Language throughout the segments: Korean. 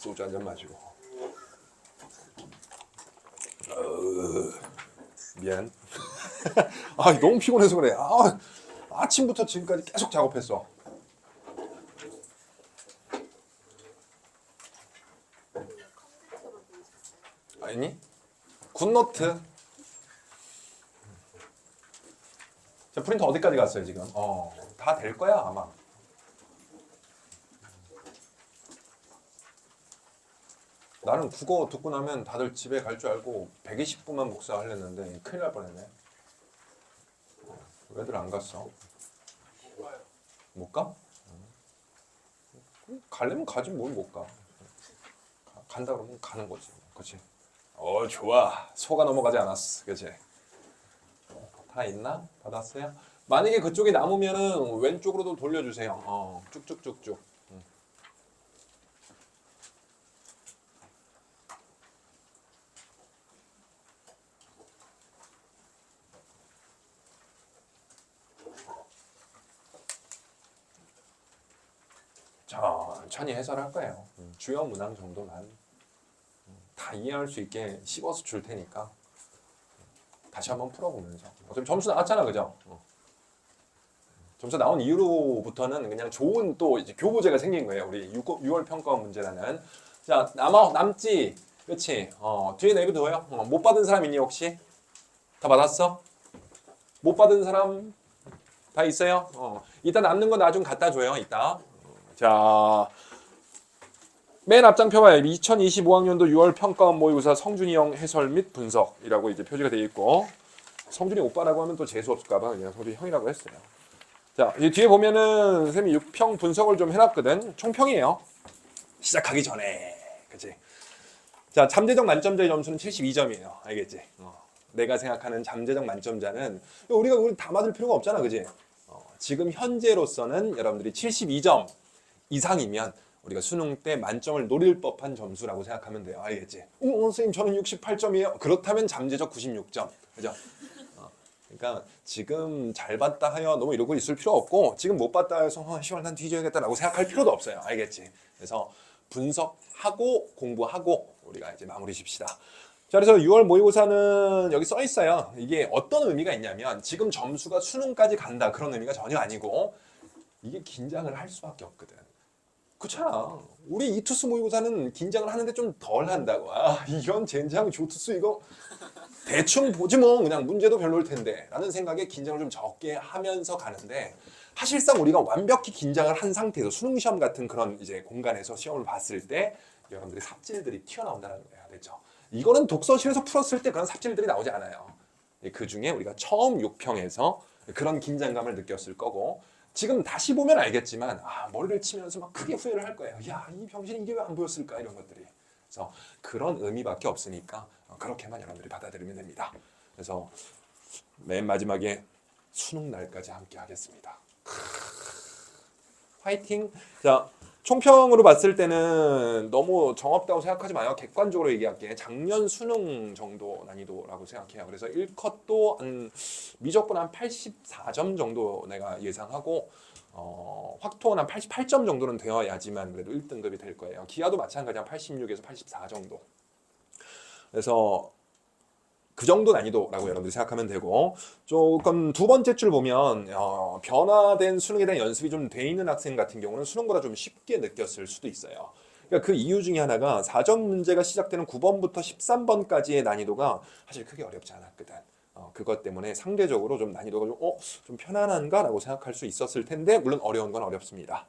소주 한 잔 마시고. 미안. 아, 너무 피곤해서 그래. 아침부터 지금까지 계속 작업했어. 아니? 굿노트. 자, 프린터 어디까지 갔어요 지금? 다 될 거야 아마. 나는 국어 듣고 나면 다들 집에 갈 줄 알고 120분만 복사하려는데 큰일 날 뻔했네. 왜들 안 갔어? 못 가? 가려면 가지 뭘 못 가. 간다 그러면 가는 거지. 그치? 좋아. 소가 넘어가지 않았어. 그치? 다 있나? 받았어요? 만약에 그쪽이 남으면은 왼쪽으로도 돌려주세요. 쭉쭉쭉쭉. 천천히 해설할 거예요. 주요 문항 정도만 다 이해할 수 있게 씹어서 줄 테니까 다시 한번 풀어보면서. 어차피 점수 나왔잖아, 그죠? 점수 나온 이후로부터는 그냥 좋은 또 이제 교부제가 생긴 거예요. 우리 6월 평가 문제라는. 자, 남지, 그렇지? 뒤에 내비둬요. 못 받은 사람 있니 혹시? 다 받았어? 못 받은 사람 다 있어요? 이따 남는 거 나 좀 갖다 줘요. 이따. 자, 맨 앞장 펴봐요. 2025학년도 6월 평가원 모의고사 성준이 형 해설 및 분석이라고 이제 표지가 되어 있고, 성준이 오빠라고 하면 또 재수 없을까봐 그냥 성준이 형이라고 했어요. 자, 이 뒤에 보면은 선생님이 6평 분석을 좀 해놨거든. 총평이에요. 시작하기 전에, 그치? 자, 잠재적 만점자의 점수는 72점이에요. 알겠지? 내가 생각하는 잠재적 만점자는 우리 다 맞을 필요가 없잖아, 그지? 지금 현재로서는 여러분들이 72점 이상이면 우리가 수능 때 만점을 노릴 법한 점수라고 생각하면 돼요. 알겠지? 선생님 저는 68점이에요. 그렇다면 잠재적 96점. 그죠? 그러니까 지금 잘 봤다 하여 너무 이러고 있을 필요 없고, 지금 못 봤다 해서 시발 난 뒤져야겠다라고 생각할 필요도 없어요. 알겠지? 그래서 분석하고 공부하고 우리가 이제 마무리 집시다. 자, 그래서 6월 모의고사는 여기 써 있어요. 이게 어떤 의미가 있냐면 지금 점수가 수능까지 간다 그런 의미가 전혀 아니고, 이게 긴장을 할 수밖에 없거든. 그렇잖아. 우리 이투스 모의고사는 긴장을 하는데 좀 덜 한다고. 이런 젠장 조투스 이거 대충 보지 뭐, 그냥 문제도 별로일 텐데 라는 생각에 긴장을 좀 적게 하면서 가는데, 사실상 우리가 완벽히 긴장을 한 상태에서 수능 시험 같은 그런 이제 공간에서 시험을 봤을 때 여러분들의 삽질들이 튀어나온다는 거예요. 됐죠? 이거는 독서실에서 풀었을 때 그런 삽질들이 나오지 않아요. 그 중에 우리가 처음 6평에서 그런 긴장감을 느꼈을 거고, 지금 다시 보면 알겠지만 머리를 치면서 막 크게 후회를 할 거예요. 야, 이 병신이 이게 왜 안 보였을까, 이런 것들이. 그래서 그런 의미밖에 없으니까 그렇게만 여러분들이 받아들이면 됩니다. 그래서 맨 마지막에 수능 날까지 함께 하겠습니다. 화이팅! 자, 총평으로 봤을 때는 너무 정없다고 생각하지 마요. 객관적으로 얘기할게. 작년 수능 정도 난이도라고 생각해요. 그래서 1컷도 미적분 한 84점 정도 내가 예상하고, 확토는 한 88점 정도는 되어야지만 그래도 1등급이 될 거예요. 기하도 마찬가지 한 86에서 84 정도. 그래서 그 정도 난이도라고 여러분들이 생각하면 되고, 조금 두 번째 줄 보면 변화된 수능에 대한 연습이 좀 돼 있는 학생 같은 경우는 수능보다 좀 쉽게 느꼈을 수도 있어요. 그러니까 그 이유 중에 하나가 4점 문제가 시작되는 9번부터 13번까지의 난이도가 사실 크게 어렵지 않았거든. 그것 때문에 상대적으로 좀 난이도가 좀 편안한가라고 생각할 수 있었을 텐데, 물론 어려운 건 어렵습니다.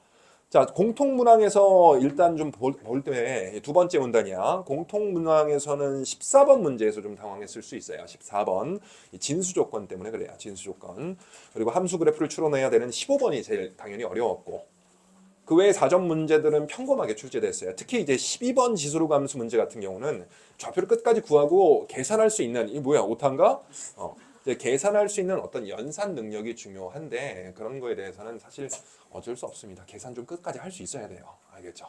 자, 공통문항에서 일단 좀 볼 때 두 번째 문단이야. 공통문항에서는 14번 문제에서 좀 당황했을 수 있어요. 14번. 진수 조건 때문에 그래요. 진수 조건. 그리고 함수 그래프를 추론해야 되는 15번이 제일 당연히 어려웠고, 그 외에 4점 문제들은 평범하게 출제됐어요. 특히 이제 12번 지수로 감수 문제 같은 경우는 좌표를 끝까지 구하고 계산할 수 있는, 이 뭐야, 오타인가? 이제 계산할 수 있는 어떤 연산 능력이 중요한데, 그런 거에 대해서는 사실 어쩔 수 없습니다. 계산 좀 끝까지 할 수 있어야 돼요. 알겠죠?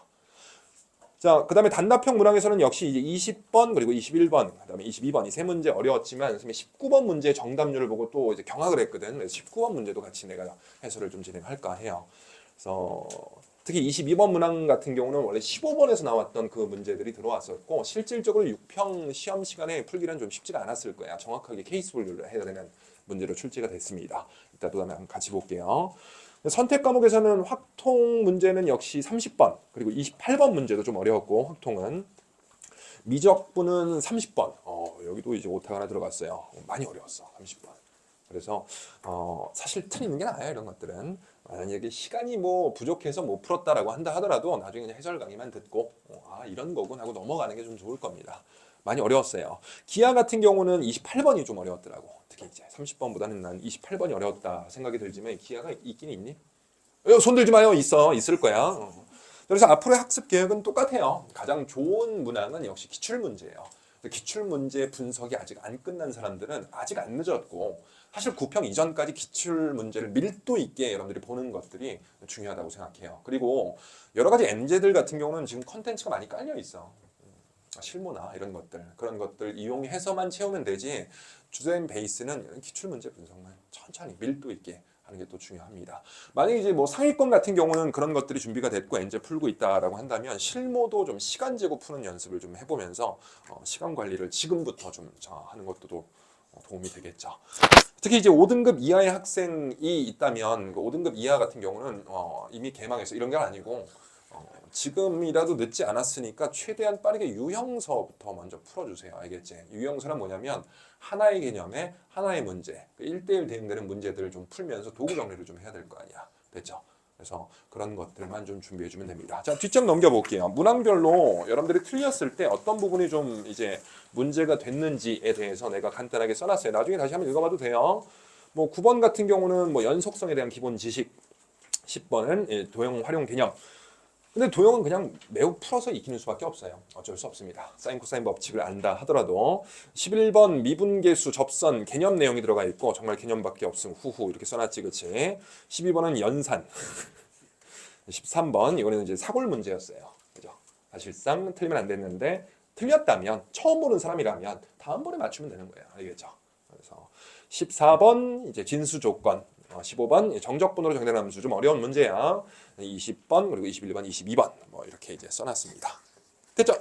자, 그 다음에 단답형 문항에서는 역시 이제 20번 그리고 21번, 그 다음에 22번 이 세 문제 어려웠지만, 선생님이 19번 문제 정답률을 보고 또 이제 경악을 했거든. 그래서 19번 문제도 같이 내가 해설을 좀 진행할까 해요. 그래서 특히 22번 문항 같은 경우는 원래 15번에서 나왔던 그 문제들이 들어왔었고 실질적으로 6평 시험 시간에 풀기는 좀 쉽지가 않았을 거야. 정확하게 케이스 분류를 해야 되는 문제로 출제가 됐습니다. 이따 또 다음에 같이 볼게요. 선택 과목에서는 확통 문제는 역시 30번 그리고 28번 문제도 좀 어려웠고 확통은 미적분은 30번 여기도 이제 오타가 하나 들어갔어요. 많이 어려웠어 30번. 그래서 사실 틀리는 게 나아요. 이런 것들은 만약에 시간이 뭐 부족해서 못 풀었다라고 한다 하더라도 나중에 그냥 해설 강의만 듣고 이런 거군 하고 넘어가는 게 좀 좋을 겁니다. 많이 어려웠어요. 기하 같은 경우는 28번이 좀 어려웠더라고. 특히 이제 30번보다는 난 28번이 어려웠다 생각이 들지만 기하가 있긴 있니? 손 들지 마요. 있을 거야. 그래서 앞으로의 학습 계획은 똑같아요. 가장 좋은 문항은 역시 기출문제예요. 기출문제 분석이 아직 안 끝난 사람들은 아직 안 늦었고 사실 9평 이전까지 기출문제를 밀도 있게 여러분들이 보는 것들이 중요하다고 생각해요. 그리고 여러 가지 MZ들 같은 경우는 지금 컨텐츠가 많이 깔려 있어. 실무나 이런 것들 그런 것들 이용해서만 채우면 되지 주된 베이스는 이런 기출문제 분석만 천천히 밀도 있게 하는 게 또 중요합니다. 만약에 이제 뭐 상위권 같은 경우는 그런 것들이 준비가 됐고 이제 풀고 있다라고 한다면 실무도 좀 시간 재고 푸는 연습을 좀 해보면서 시간 관리를 지금부터 좀 하는 것도 도움이 되겠죠. 특히 이제 5등급 이하의 학생이 있다면 그 5등급 이하 같은 경우는 이미 개망해서 이런 게 아니고 지금이라도 늦지 않았으니까 최대한 빠르게 유형서부터 먼저 풀어주세요. 알겠지? 유형서는 뭐냐면 하나의 개념에 하나의 문제, 1대1 대응되는 문제들을 좀 풀면서 도구 정리를 좀 해야 될 거 아니야. 됐죠? 그래서 그런 것들만 좀 준비해주면 됩니다. 자, 뒷점 넘겨볼게요. 문항별로 여러분들이 틀렸을 때 어떤 부분이 좀 이제 문제가 됐는지에 대해서 내가 간단하게 써놨어요. 나중에 다시 한번 읽어봐도 돼요. 뭐 9번 같은 경우는 뭐 연속성에 대한 기본 지식, 10번은 도형 활용 개념. 근데 도형은 그냥 매우 풀어서 익히는 수밖에 없어요. 어쩔 수 없습니다. 사인 코사인 법칙을 안다 하더라도 11번 미분계수 접선 개념 내용이 들어가 있고 정말 개념밖에 없음 후후 이렇게 써놨지 그치? 12번은 연산 13번 이거는 이제 사골 문제였어요. 그죠? 사실상 틀리면 안 됐는데 틀렸다면 처음 보는 사람이라면 다음번에 맞추면 되는 거예요. 알겠죠? 그래서 14번 이제 진수 조건 15번 정적분으로 정된 함수 좀 어려운 문제야. 20번 그리고 21번, 22번 뭐 이렇게 이제 써놨습니다. 됐죠?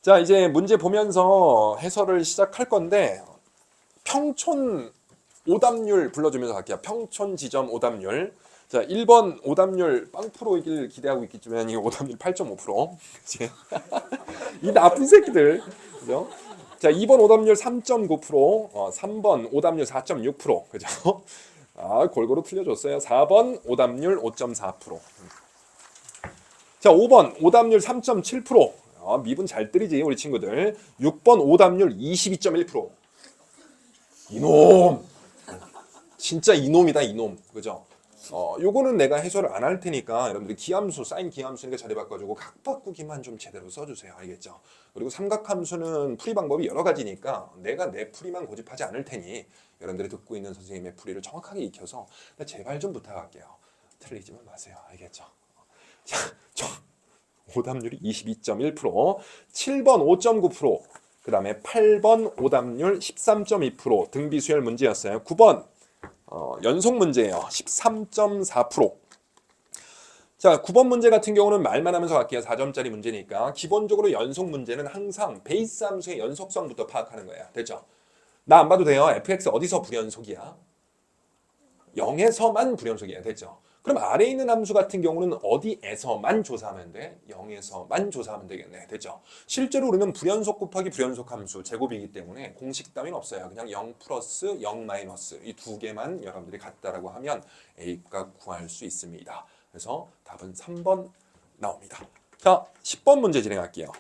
자 이제 문제 보면서 해설을 시작할 건데 평촌 오답률 불러주면서 갈게요. 평촌 지점 오답률. 자 1번 오답률 빵 프로이길 기대하고 있겠지만 이 오답률 8.5%. 그치? 이 나쁜 새끼들. 그죠? 자 2번 오답률 3.9%, 3번 오답률 4.6%. 그죠? 골고루 틀려줬어요. 4번 오답률 5.4%. 자, 5번 오답률 3.7%. 미분 잘 때리지 우리 친구들. 6번 오답률 22.1%. 이놈. 진짜 이놈이다 이놈. 그죠? 요거는 내가 해설을 안 할 테니까 여러분들이 기함수, 사인 기함수니까 자리 바꿔주고 각 바꾸기만 좀 제대로 써주세요. 알겠죠? 그리고 삼각함수는 풀이 방법이 여러 가지니까 내가 내 풀이만 고집하지 않을 테니 여러분들이 듣고 있는 선생님의 풀이를 정확하게 익혀서 제발 좀 부탁할게요. 틀리지만 마세요. 알겠죠? 자, 오답률이 22.1%, 7번 5.9%, 그 다음에 8번 오답률 13.2% 등비수열 문제였어요. 9번 연속 문제예요. 13.4%. 자, 9번 문제 같은 경우는 말만 하면서 갈게요. 4점짜리 문제니까. 기본적으로 연속 문제는 항상 베이스 함수의 연속성부터 파악하는 거예요. 됐죠? 나 안 봐도 돼요. fx 어디서 불연속이야? 0에서만 불연속이야. 됐죠? 그럼 아래에 있는 함수 같은 경우는 어디에서만 조사하면 돼? 0에서만 조사하면 되겠네. 됐죠? 실제로 우리는 불연속 곱하기 불연속 함수 제곱이기 때문에 공식 따위는 없어요. 그냥 0 플러스 0 마이너스 이 두 개만 여러분들이 같다라고 하면 A값 구할 수 있습니다. 그래서 답은 3번 나옵니다. 자, 10번 문제 진행할게요.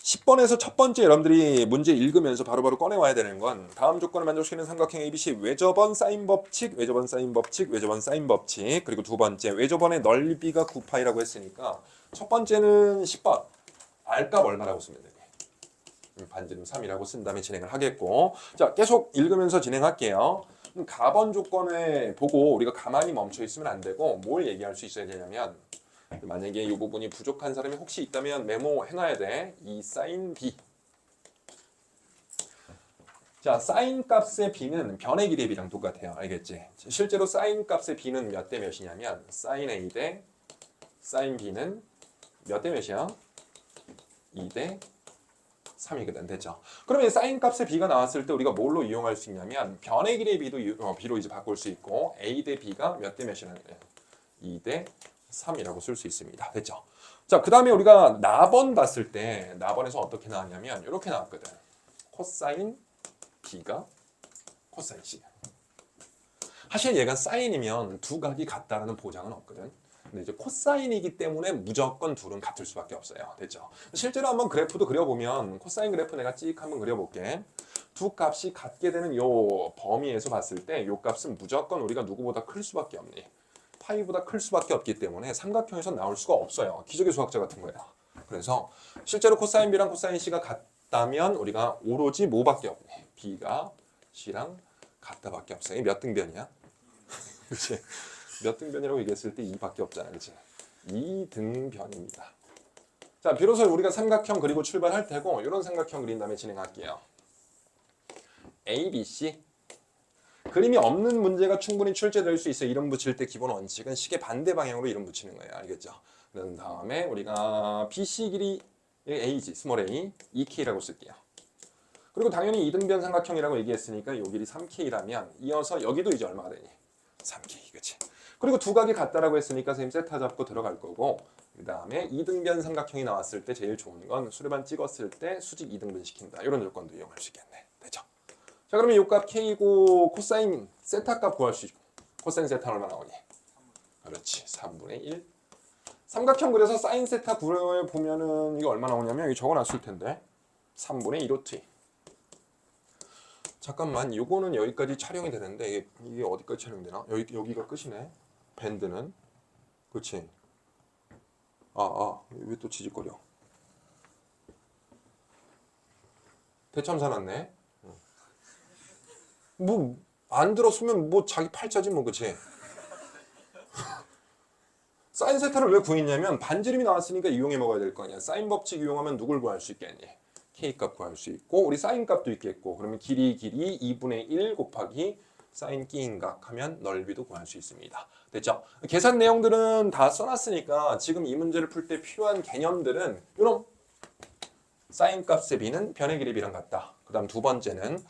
10번에서 첫 번째 여러분들이 문제 읽으면서 바로바로 꺼내와야 되는 건 다음 조건을 만족시키는 삼각형 ABC 외접원 사인 법칙, 외접원 사인 법칙, 외접원 사인 법칙. 그리고 두 번째 외접원의 넓이가 9파이라고 했으니까 첫 번째는 10번 R값 얼마라고 쓰면 되니? 반지름 3이라고 쓴 다음에 진행을 하겠고, 자 계속 읽으면서 진행할게요. 가번 조건을 보고 우리가 가만히 멈춰 있으면 안 되고 뭘 얘기할 수 있어야 되냐면, 만약에 이 부분이 부족한 사람이 혹시 있다면 메모 해놔야 돼. 이 사인 B 자, 사인 값의 b는 변의 길이의 b랑 똑같아요. 알겠지? 실제로 사인 값의 b는 몇 대 몇이냐면 사인 a 대 사인 b는 몇 대 몇이야? 2대 3이거든. 됐죠? 그러면 사인 값의 b가 나왔을 때 우리가 뭘로 이용할 수 있냐면 변의 길이의 b로 이제 바꿀 수 있고 a 대 b가 몇 대 몇이라는 거예요. 2대 3이라고 쓸 수 있습니다. 됐죠? 자, 그 다음에 우리가 나번 봤을 때 나번에서 어떻게 나왔냐면 이렇게 나왔거든. 코사인 b가 코사인 c. 사실 얘가 사인이면 두 각이 같다라는 보장은 없거든. 근데 이제 코사인이기 때문에 무조건 둘은 같을 수밖에 없어요. 됐죠? 실제로 한번 그래프도 그려보면 코사인 그래프 내가 찍 한번 그려볼게. 두 값이 같게 되는 요 범위에서 봤을 때 요 값은 무조건 우리가 누구보다 클 수밖에 없니? 파이보다 클 수밖에 없기 때문에 삼각형에서 나올 수가 없어요. 기적의 수학자 같은 거예요. 그래서 실제로 코사인 B랑 코사인 C가 같다면 우리가 오로지 뭐밖에 없니? B가 C랑 같다밖에 없어요. 이게 몇 등변이야? 그렇지? 몇 등변이라고 얘기했을 때 2밖에 없잖아. 그렇지? 2등변입니다. 자, 비로소 우리가 삼각형 그리고 출발할 테고 이런 삼각형 그린 다음에 진행할게요. A, B, C 그림이 없는 문제가 충분히 출제될 수 있어요. 이름 붙일 때 기본 원칙은 식의 반대 방향으로 이름 붙이는 거예요. 알겠죠? 그런 다음에 우리가 BC 길이 A지, 스몰 a, 2K라고 쓸게요. 그리고 당연히 이등변 삼각형이라고 얘기했으니까 요 길이 3K라면 이어서 여기도 이제 얼마가 되니? 3K, 그치? 그리고 두 각이 같다라고 했으니까 선생님 세타 잡고 들어갈 거고 그 다음에 이등변 삼각형이 나왔을 때 제일 좋은 건 수렴안 찍었을 때 수직 2등분 시킨다. 이런 요건도 이용할 수 있겠네. 되죠? 자, 그러면 요 값 K고 코사인 세타 값 구할 수 있고 코사인 세타 얼마 나오니? 그렇지, 3분의 1. 삼각형 그래서 사인 세타 구해보면은 이거 얼마 나오냐면 여기 적어놨을 텐데 3분의 1호트. 잠깐만, 요거는 여기까지 촬영이 되는데 이게 어디까지 촬영되나? 여기가 끝이네. 밴드는. 그치? 왜 또 지직거려? 대참사 났네. 뭐 안 들었으면 뭐 자기 팔자지 뭐, 그치? 사인 세타를 왜 구했냐면 반지름이 나왔으니까 이용해 먹어야 될 거 아니야. 사인 법칙 이용하면 누굴 구할 수 있겠니? K 값 구할 수 있고 우리 사인 값도 있겠고 그러면 길이 2분의 1 곱하기 사인 끼인각 하면 넓이도 구할 수 있습니다. 됐죠? 계산 내용들은 다 써놨으니까 지금 이 문제를 풀 때 필요한 개념들은 이런 사인 값의 b는 변의 길이 b랑 같다. 그 다음 두 번째는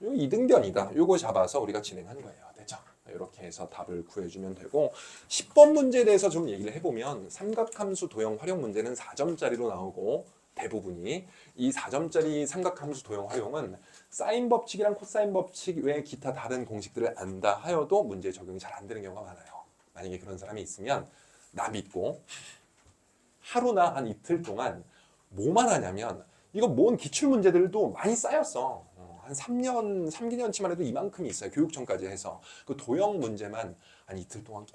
이등변이다. 요거 잡아서 우리가 진행한 거예요. 됐죠? 이렇게 해서 답을 구해주면 되고 10번 문제에 대해서 좀 얘기를 해보면 삼각함수 도형 활용 문제는 4점짜리로 나오고 대부분이 이 4점짜리 삼각함수 도형 활용은 사인 법칙이랑 코사인 법칙 외에 기타 다른 공식들을 안다 하여도 문제에 적용이 잘 안 되는 경우가 많아요. 만약에 그런 사람이 있으면 나 믿고 하루나 한 이틀 동안 뭐만 하냐면 이거 모은 기출 문제들도 많이 쌓였어. 한 3년, 3기년치만 해도 이만큼이 있어요. 교육청까지 해서. 그 도형 문제만 한 이틀 동안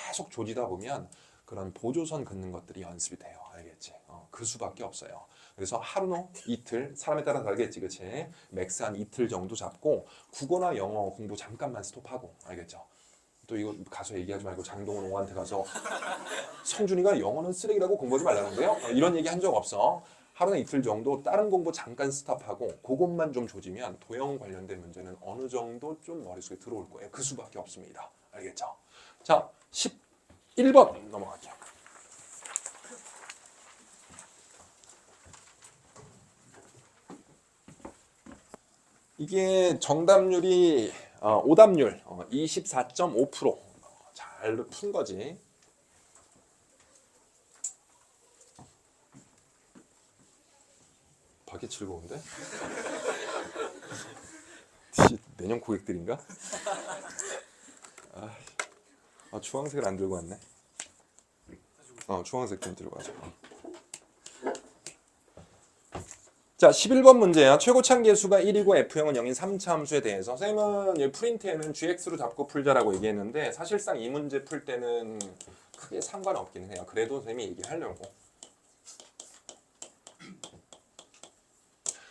계속 조지다 보면 그런 보조선 긋는 것들이 연습이 돼요. 알겠지? 그 수밖에 없어요. 그래서 하루, 이틀, 사람에 따라 다르겠지, 그치? 맥스 한 이틀 정도 잡고 국어나 영어 공부 잠깐만 스톱하고, 알겠죠? 또 이거 가서 얘기하지 말고 장동원 옹한테 가서 성준이가 영어는 쓰레기라고 공부하지 말라는데요? 이런 얘기 한 적 없어. 하루나 이틀 정도 다른 공부 잠깐 스탑하고 그것만 좀 조지면 도형 관련된 문제는 어느 정도 좀 머릿속에 들어올 거예요. 그 수밖에 없습니다. 알겠죠? 자, 11번 넘어갈게요. 이게 정답률이 오답률 24.5%. 잘 푼 거지. 밖에 즐거운데? 내년 고객들인가? 주황색을 안 들고 왔네. 주황색 좀 들고 가자. 자, 11번 문제야. 최고참 계수가 1이고 F형은 0인 3차 함수에 대해서 선생님은 프린트에는 GX로 잡고 풀자라고 얘기했는데 사실상 이 문제 풀 때는 크게 상관없기는 해요. 그래도 선생님이 얘기하려고.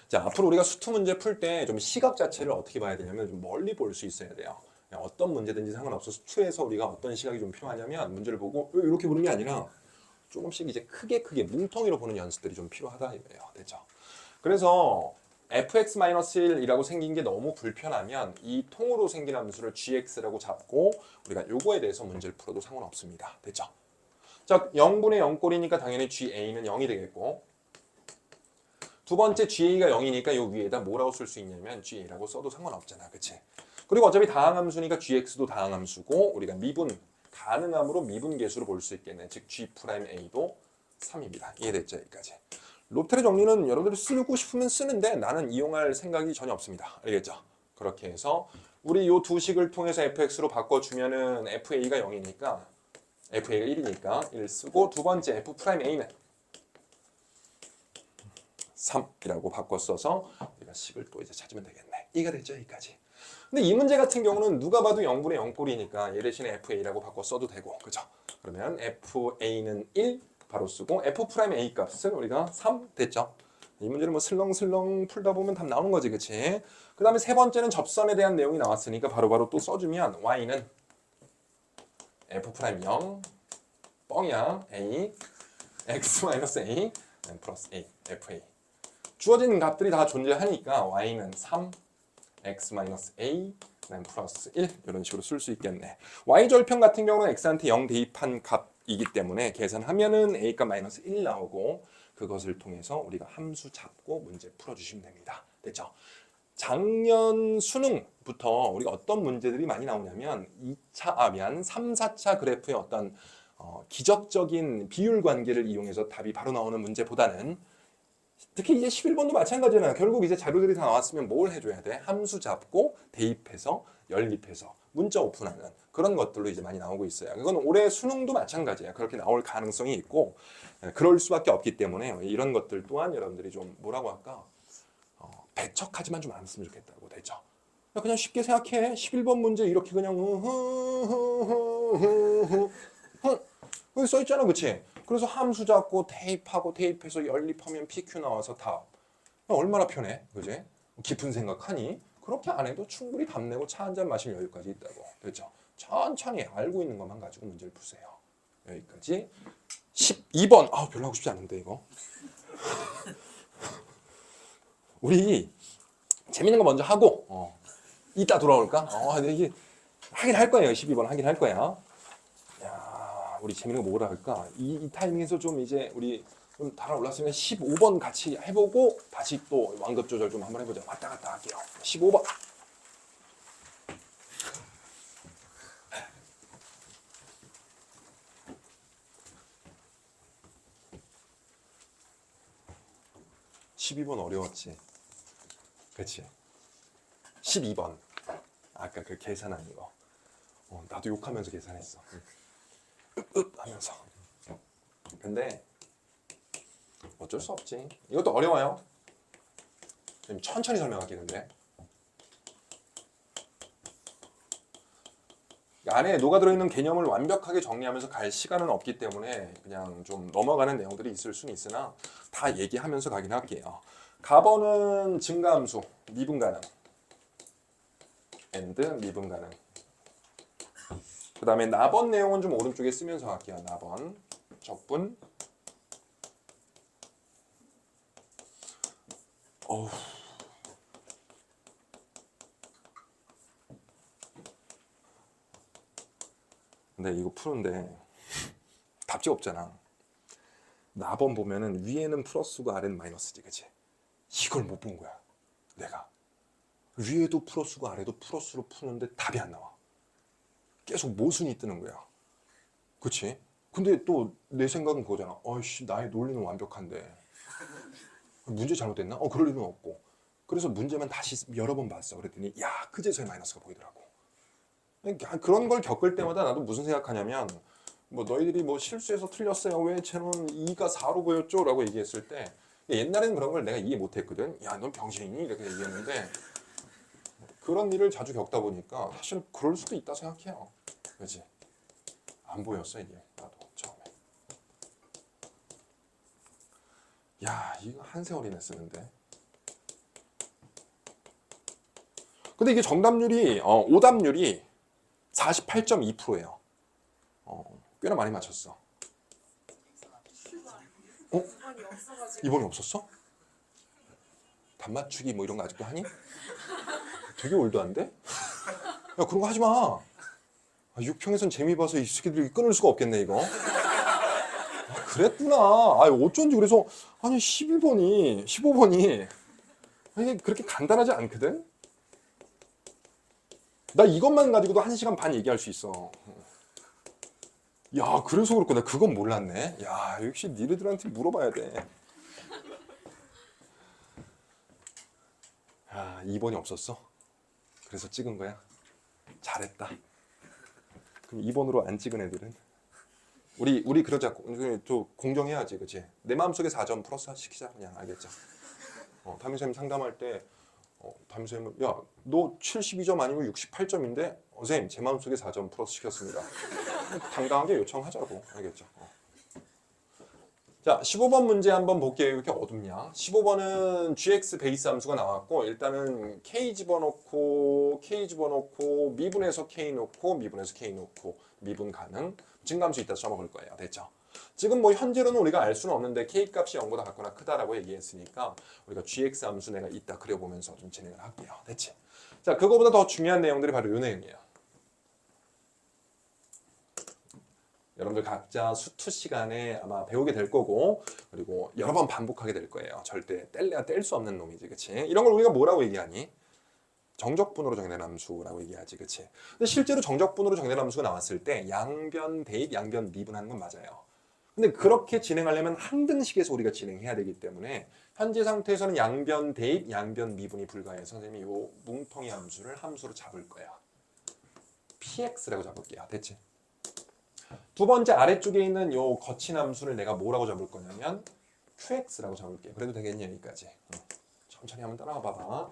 자, 앞으로 우리가 수투 문제 풀 때 좀 시각 자체를 어떻게 봐야 되냐면 좀 멀리 볼 수 있어야 돼요. 어떤 문제든지 상관없어. 수투에서 우리가 어떤 시각이 좀 필요하냐면 문제를 보고 이렇게 보는 게 아니라 조금씩 이제 크게 뭉텅이로 보는 연습들이 좀 필요하다 이거예요. 됐죠? 그래서 fx-1이라고 생긴 게 너무 불편하면 이 통으로 생긴 함수를 gx라고 잡고 우리가 요거에 대해서 문제를 풀어도 상관없습니다. 됐죠? 자, 0분의 0꼴이니까 당연히 ga는 0이 되겠고 두 번째 ga가 0이니까 요 위에다 뭐라고 쓸 수 있냐면 ga라고 써도 상관없잖아. 그치? 그리고 어차피 다항함수니까 gx도 다항함수고 우리가 미분, 가능함으로 미분계수로 볼 수 있겠네. 즉 g'a도 3입니다. 이해됐죠? 여기까지. 로테르 정리는 여러분들이 쓰고 싶으면 쓰는데 나는 이용할 생각이 전혀 없습니다. 알겠죠? 그렇게 해서 우리 요 두 식을 통해서 fx로 바꿔주면은 fa가 0이니까 fa가 1이니까 1 쓰고 두 번째 f'a는 3이라고 바꿔 써서 우리가 식을 또 이제 찾으면 되겠네. 이해가 됐죠? 여기까지. 근데 이 문제 같은 경우는 누가 봐도 0분의 0꼴이니까 얘 대신에 fa라고 바꿔 써도 되고, 그죠? 그러면 fa는 1 바로 쓰고 f'a 값은 우리가 3 됐죠? 이 문제는 뭐 슬렁슬렁 풀다 보면 답 나오는 거지, 그치? 그 다음에 세 번째는 접선에 대한 내용이 나왔으니까 바로바로 또 써주면 y는 f'0 뻥이야 a x-a 플러스 a fa 주어진 값들이 다 존재하니까 y는 3 x-a 플러스 1 이런 식으로 쓸 수 있겠네. y절편 같은 경우는 x한테 0 대입한 값이기 때문에 계산하면은 a값 마이너스 1 나오고 그것을 통해서 우리가 함수 잡고 문제 풀어주시면 됩니다. 됐죠? 작년 수능부터 우리가 어떤 문제들이 많이 나오냐면 3, 4차 그래프의 어떤 기적적인 비율 관계를 이용해서 답이 바로 나오는 문제보다는 특히 이제 11번도 마찬가지잖아요. 결국 이제 자료들이 다 나왔으면 뭘 해줘야 돼? 함수 잡고 대입해서 연립해서 문자 오픈하는 그런 것들로 이제 많이 나오고 있어요. 그건 올해 수능도 마찬가지야. 그렇게 나올 가능성이 있고 그럴 수밖에 없기 때문에 이런 것들 또한 여러분들이 좀 뭐라고 할까? 배척하지만 좀 않았으면 좋겠다고. 됐죠? 그냥 쉽게 생각해. 11번 문제 이렇게 그냥 여기 써있잖아, 그치? 그래서 함수 잡고 대입하고 대입해서 연립하면 PQ 나와서 답. 얼마나 편해, 그지? 깊은 생각하니? 그렇게 안 해도 충분히 답 내고 차 한 잔 마실 여유까지 있다고. 됐죠? 천천히 알고 있는 것만 가지고 문제를 푸세요. 여기까지. 12번. 아, 별로 하고 싶지 않은데 이거. 우리 재밌는 거 먼저 하고 이따 돌아올까? 이게 하긴 할 거예요. 12번 하긴 할 거야. 야, 우리 재밌는 거 뭐라 할까? 이 타이밍에서 좀 이제 우리 좀 달아올랐으면 15번 같이 해보고 다시 또 완급 조절 좀 한번 해보자. 왔다 갔다 할게요. 15번. (12번) 어려웠지. 그치? 12번. 아까 그 계산하는 거. 나도 욕하면서 계산했어. 하면서. 근데 어쩔 수 없지. 이것도 어려워요. 좀 천천히 설명할게. 근데 안에 녹아들어있는 개념을 완벽하게 정리하면서 갈 시간은 없기 때문에 그냥 좀 넘어가는 내용들이 있을 수는 있으나 다 얘기하면서 가긴 할게요. 가번은 증가함수, 미분 가능 and 미분 가능. 그 다음에 나번 내용은 좀 오른쪽에 쓰면서 할게요. 나번, 적분. 어우. 근데 이거 푸는데 답지 없잖아. 나번 보면은 위에는 플러스고 아래는 마이너스지, 그치? 이걸 못 본 거야, 내가. 위에도 플러스고 아래도 플러스로 푸는데 답이 안 나와. 계속 모순이 뜨는 거야. 그치? 근데 또 내 생각은 그거잖아. 어이씨, 나의 논리는 완벽한데 문제 잘못됐나? 그럴 일은 없고. 그래서 문제만 다시 여러 번 봤어. 그랬더니 야, 그제서야 마이너스가 보이더라고. 그러니까 그런 걸 겪을 때마다 나도 무슨 생각하냐면 뭐 너희들이 뭐 실수해서 틀렸어요. 왜 쟤는 2가 4로 보였죠? 라고 얘기했을 때 옛날에는 그런 걸 내가 이해 못했거든. 야, 넌 병신이니? 이렇게 얘기했는데 그런 일을 자주 겪다 보니까 사실 그럴 수도 있다 생각해요. 그렇지? 안 보였어 이게 나도 처음에. 야, 이거 한 세월이나 쓰는데. 근데 이게 정답률이 오답률이 48.2%예요. 꽤나 많이 맞췄어. 이번이 없었어? 단맞추기 뭐 이런 거 아직도 하니? 되게 올드한데? 야 그런 거 하지 마. 아, 6평에선 재미 봐서 이 새끼들이 끊을 수가 없겠네 이거. 아, 그랬구나. 아 어쩐지 그래서 아니 11번이 15번이 이게 그렇게 간단하지 않거든? 나 이것만 가지고도 1시간 반 얘기할 수 있어. 야 그래서 그렇구나. 그건 몰랐네. 야 역시 니네들한테 물어봐야 돼. 아 2번이 없었어? 그래서 찍은 거야? 잘했다. 그럼 2번으로 안 찍은 애들은? 우리 그러자. 또 공정해야지, 그치? 내 마음속에 4점 플러스 시키자. 그냥 알겠죠? 담임선생님 상담할 때 담임선생님은 야, 너 72점 아니면 68점인데 선생님 제 마음속에 4점 플러스 시켰습니다. 당당하게 요청하자고. 알겠죠? 자, 15번 문제 한번 볼게요. 이렇게 어둡냐? 15번은 gx 베이스 함수가 나왔고 일단은 k 집어넣고 미분해서 k 넣고 미분해서 k 넣고 미분 가능 증가함수 이따 써먹을 거예요. 됐죠? 지금 뭐 현재로는 우리가 알 수는 없는데 k 값이 0보다 같거나 크다라고 얘기했으니까 우리가 gx 함수 내가 이따 그려보면서 좀 진행을 할게요. 됐지? 자, 그거보다 더 중요한 내용들이 바로 이 내용이에요. 여러분들 각자 수투 시간에 아마 배우게 될 거고 그리고 여러 번 반복하게 될 거예요. 절대 뗄래야 뗄 수 없는 놈이지, 그치? 이런 걸 우리가 뭐라고 얘기하니? 정적분으로 정의된 함수라고 얘기하지, 그치? 근데 실제로 정적분으로 정의된 함수가 나왔을 때 양변 대입, 양변 미분하는 건 맞아요. 근데 그렇게 진행하려면 한 등식에서 우리가 진행해야 되기 때문에 현재 상태에서는 양변 대입, 양변 미분이 불가해서 선생님이 이 뭉텅이 함수를 함수로 잡을 거야. px라고 잡을게요. 됐지? 두 번째 아래쪽에 있는 요 거친 함수를 내가 뭐라고 잡을 거냐면 qx라고 잡을게요. 그래도 되겠니? 여기까지. 천천히 한번 따라와 봐봐.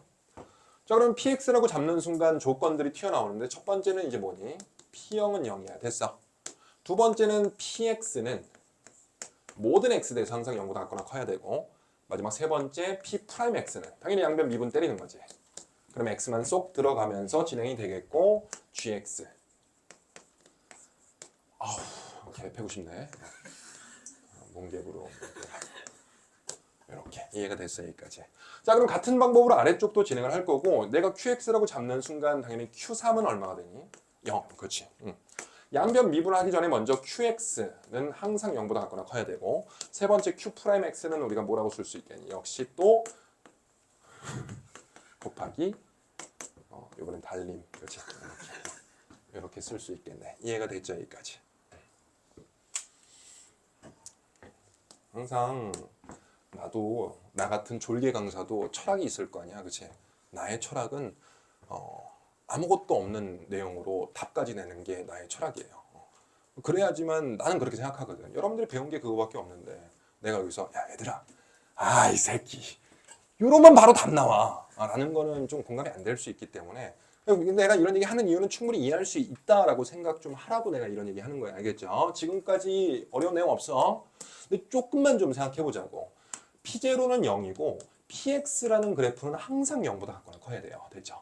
자, 그럼 px라고 잡는 순간 조건들이 튀어나오는데 첫 번째는 이제 뭐니? p0은 0이야. 됐어. 두 번째는 px는 모든 x 대해서 항상 0보다 같거나 커야 되고 마지막 세 번째 p'x는 당연히 양변 미분 때리는 거지. 그럼 x만 쏙 들어가면서 진행이 되겠고 gx 아우, 개 패고 싶네. 몽개부로 이렇게 이해가 됐어요, 여기까지. 자, 그럼 같은 방법으로 아래쪽도 진행을 할 거고 내가 qx라고 잡는 순간 당연히 q3은 얼마가 되니? 0, 그렇지. 양변 미분하기 전에 먼저 qx는 항상 0보다 같거나 커야 되고 세 번째 q'x는 우리가 뭐라고 쓸 수 있겠니? 역시 또 곱하기 이번엔 달림, 그렇지. 이렇게 쓸 수 있겠네. 이해가 됐죠, 여기까지. 항상 나도 나 같은 졸개 강사도 철학이 있을 거 아니야, 그치? 나의 철학은 아무것도 없는 내용으로 답까지 내는 게 나의 철학이에요. 그래야지만 나는 그렇게 생각하거든. 여러분들이 배운 게 그거밖에 없는데 내가 여기서 야 얘들아, 아 이 새끼 요러면 바로 답 나와 라는 거는 좀 공감이 안 될 수 있기 때문에 내가 이런 얘기 하는 이유는 충분히 이해할 수 있다라고 생각 좀 하라고 내가 이런 얘기 하는 거야. 알겠죠? 지금까지 어려운 내용 없어. 근데 조금만 좀 생각해 보자고. P0는 0이고 PX라는 그래프는 항상 0보다 같거나 커야 돼요. 됐죠?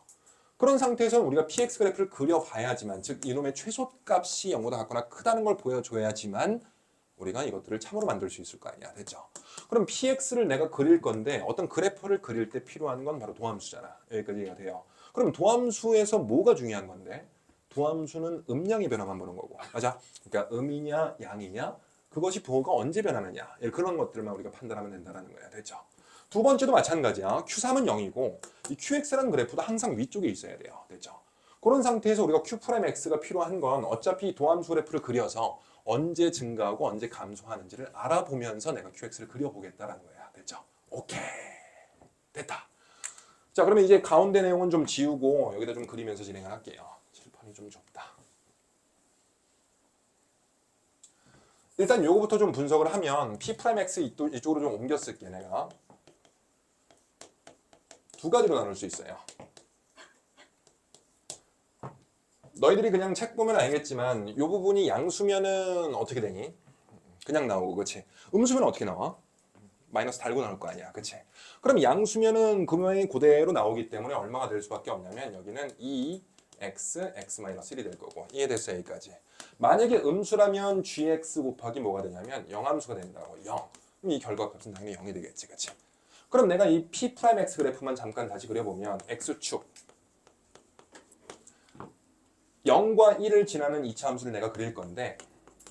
그런 상태에서는 우리가 PX 그래프를 그려봐야지만 즉 이놈의 최소값이 0보다 같거나 크다는 걸 보여줘야지만 우리가 이것들을 참으로 만들 수 있을 거 아니야. 됐죠? 그럼 PX를 내가 그릴 건데 어떤 그래프를 그릴 때 필요한 건 바로 도함수잖아. 여기까지 이해가 돼요. 그럼 도함수에서 뭐가 중요한 건데? 도함수는 음량의 변화만 보는 거고. 맞아? 그러니까 음이냐 양이냐 그것이 부호가 언제 변하느냐 그런 것들만 우리가 판단하면 된다는 거야. 됐죠? 두 번째도 마찬가지야. Q3은 0이고 이 QX라는 그래프도 항상 위쪽에 있어야 돼요. 됐죠? 그런 상태에서 우리가 Q'X가 필요한 건 어차피 도함수 그래프를 그려서 언제 증가하고 언제 감소하는지를 알아보면서 내가 QX를 그려보겠다라는 거야. 됐죠? 오케이. 됐다. 자, 그러면 이제 가운데 내용은 좀 지우고 여기다 좀 그리면서 진행을 할게요. 칠판이 좀 좁다. 일단 요거부터 좀 분석을 하면 P'X 이쪽으로 좀 옮겨 쓸게 내가. 두 가지로 나눌 수 있어요. 너희들이 그냥 책 보면 알겠지만 이 부분이 양수면은 어떻게 되니? 그냥 나오고, 그치? 음수면 어떻게 나와? 마이너스 달고 나올 거 아니야, 그치? 그럼 양수면은 그 모양이 그대로 나오기 때문에 얼마가 될 수밖에 없냐면 여기는 2x, x-1이 될 거고. 이해됐어요, 여기까지? 만약에 음수라면 gx 곱하기 뭐가 되냐면 영함수가 된다고. 0. 그럼 이 결과값은 당연히 0이 되겠지, 그치? 그럼 내가 이 P'X 그래프만 잠깐 다시 그려보면 X축 0과 1을 지나는 2차 함수를 내가 그릴 건데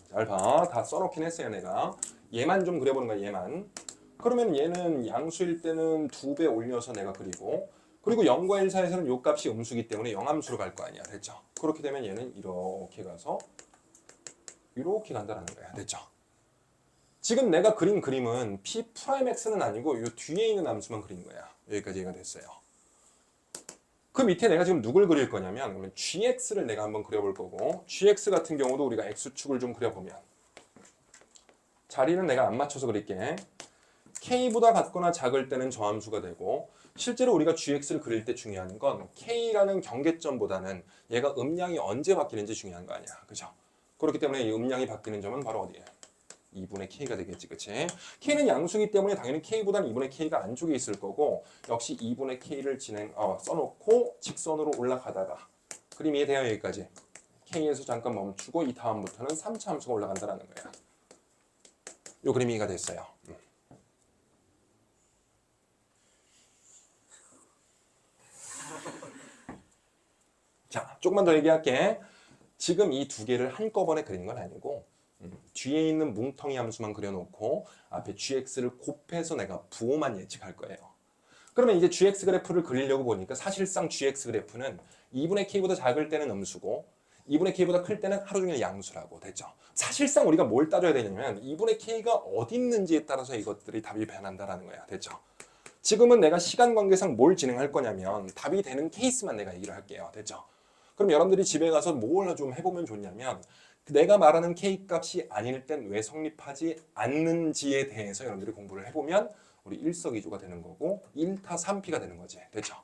잘 봐. 다 써놓긴 했어요 내가. 얘만 좀 그려보는 거야 얘만. 그러면 얘는 양수일 때는 2배 올려서 내가 그리고 그리고 0과 1 사이에서는 요 값이 음수기 때문에 영함수로 갈 거 아니야. 됐죠? 그렇게 되면 얘는 이렇게 가서 이렇게 간다는 거야. 됐죠? 지금 내가 그린 그림은 P'X는 아니고 요 뒤에 있는 함수만 그린 거야. 여기까지 얘가 됐어요. 그 밑에 내가 지금 누굴 그릴 거냐면 그러면 GX를 내가 한번 그려볼 거고 GX 같은 경우도 우리가 X축을 좀 그려보면 자리는 내가 안 맞춰서 그릴게. K보다 같거나 작을 때는 저함수가 되고 실제로 우리가 GX를 그릴 때 중요한 건 K라는 경계점보다는 얘가 음량이 언제 바뀌는지 중요한 거 아니야. 그죠? 그렇기 때문에 이 음량이 바뀌는 점은 바로 어디에? 2분의 K가 되겠지. 그치? K는 양수기 때문에 당연히 K보다는 2분의 K가 안쪽에 있을 거고 역시 2분의 K를 써놓고 직선으로 올라가다가 그림 이해돼요? 여기까지. K에서 잠깐 멈추고 이 다음부터는 3차 함수가 올라간다는 거야. 요 그림이 이해가 됐어요. 자, 조금만 더 얘기할게. 지금 이 두 개를 한꺼번에 그린 건 아니고 뒤에 있는 뭉텅이 함수만 그려놓고 앞에 gx를 곱해서 내가 부호만 예측할 거예요. 그러면 이제 gx 그래프를 그리려고 보니까 사실상 gx 그래프는 2분의 k보다 작을 때는 음수고 2분의 k보다 클 때는 하루 종일 양수라고 됐죠. 사실상 우리가 뭘 따져야 되냐면 2분의 k가 어디 있는지에 따라서 이것들이 답이 변한다라는 거야. 됐죠. 지금은 내가 시간 관계상 뭘 진행할 거냐면 답이 되는 케이스만 내가 얘기를 할게요. 됐죠. 그럼 여러분들이 집에 가서 뭘 좀 해보면 좋냐면 내가 말하는 K값이 아닐 땐 왜 성립하지 않는지에 대해서 여러분들이 공부를 해보면 우리 일석이조가 되는 거고 1타 3P가 되는 거지. 됐죠?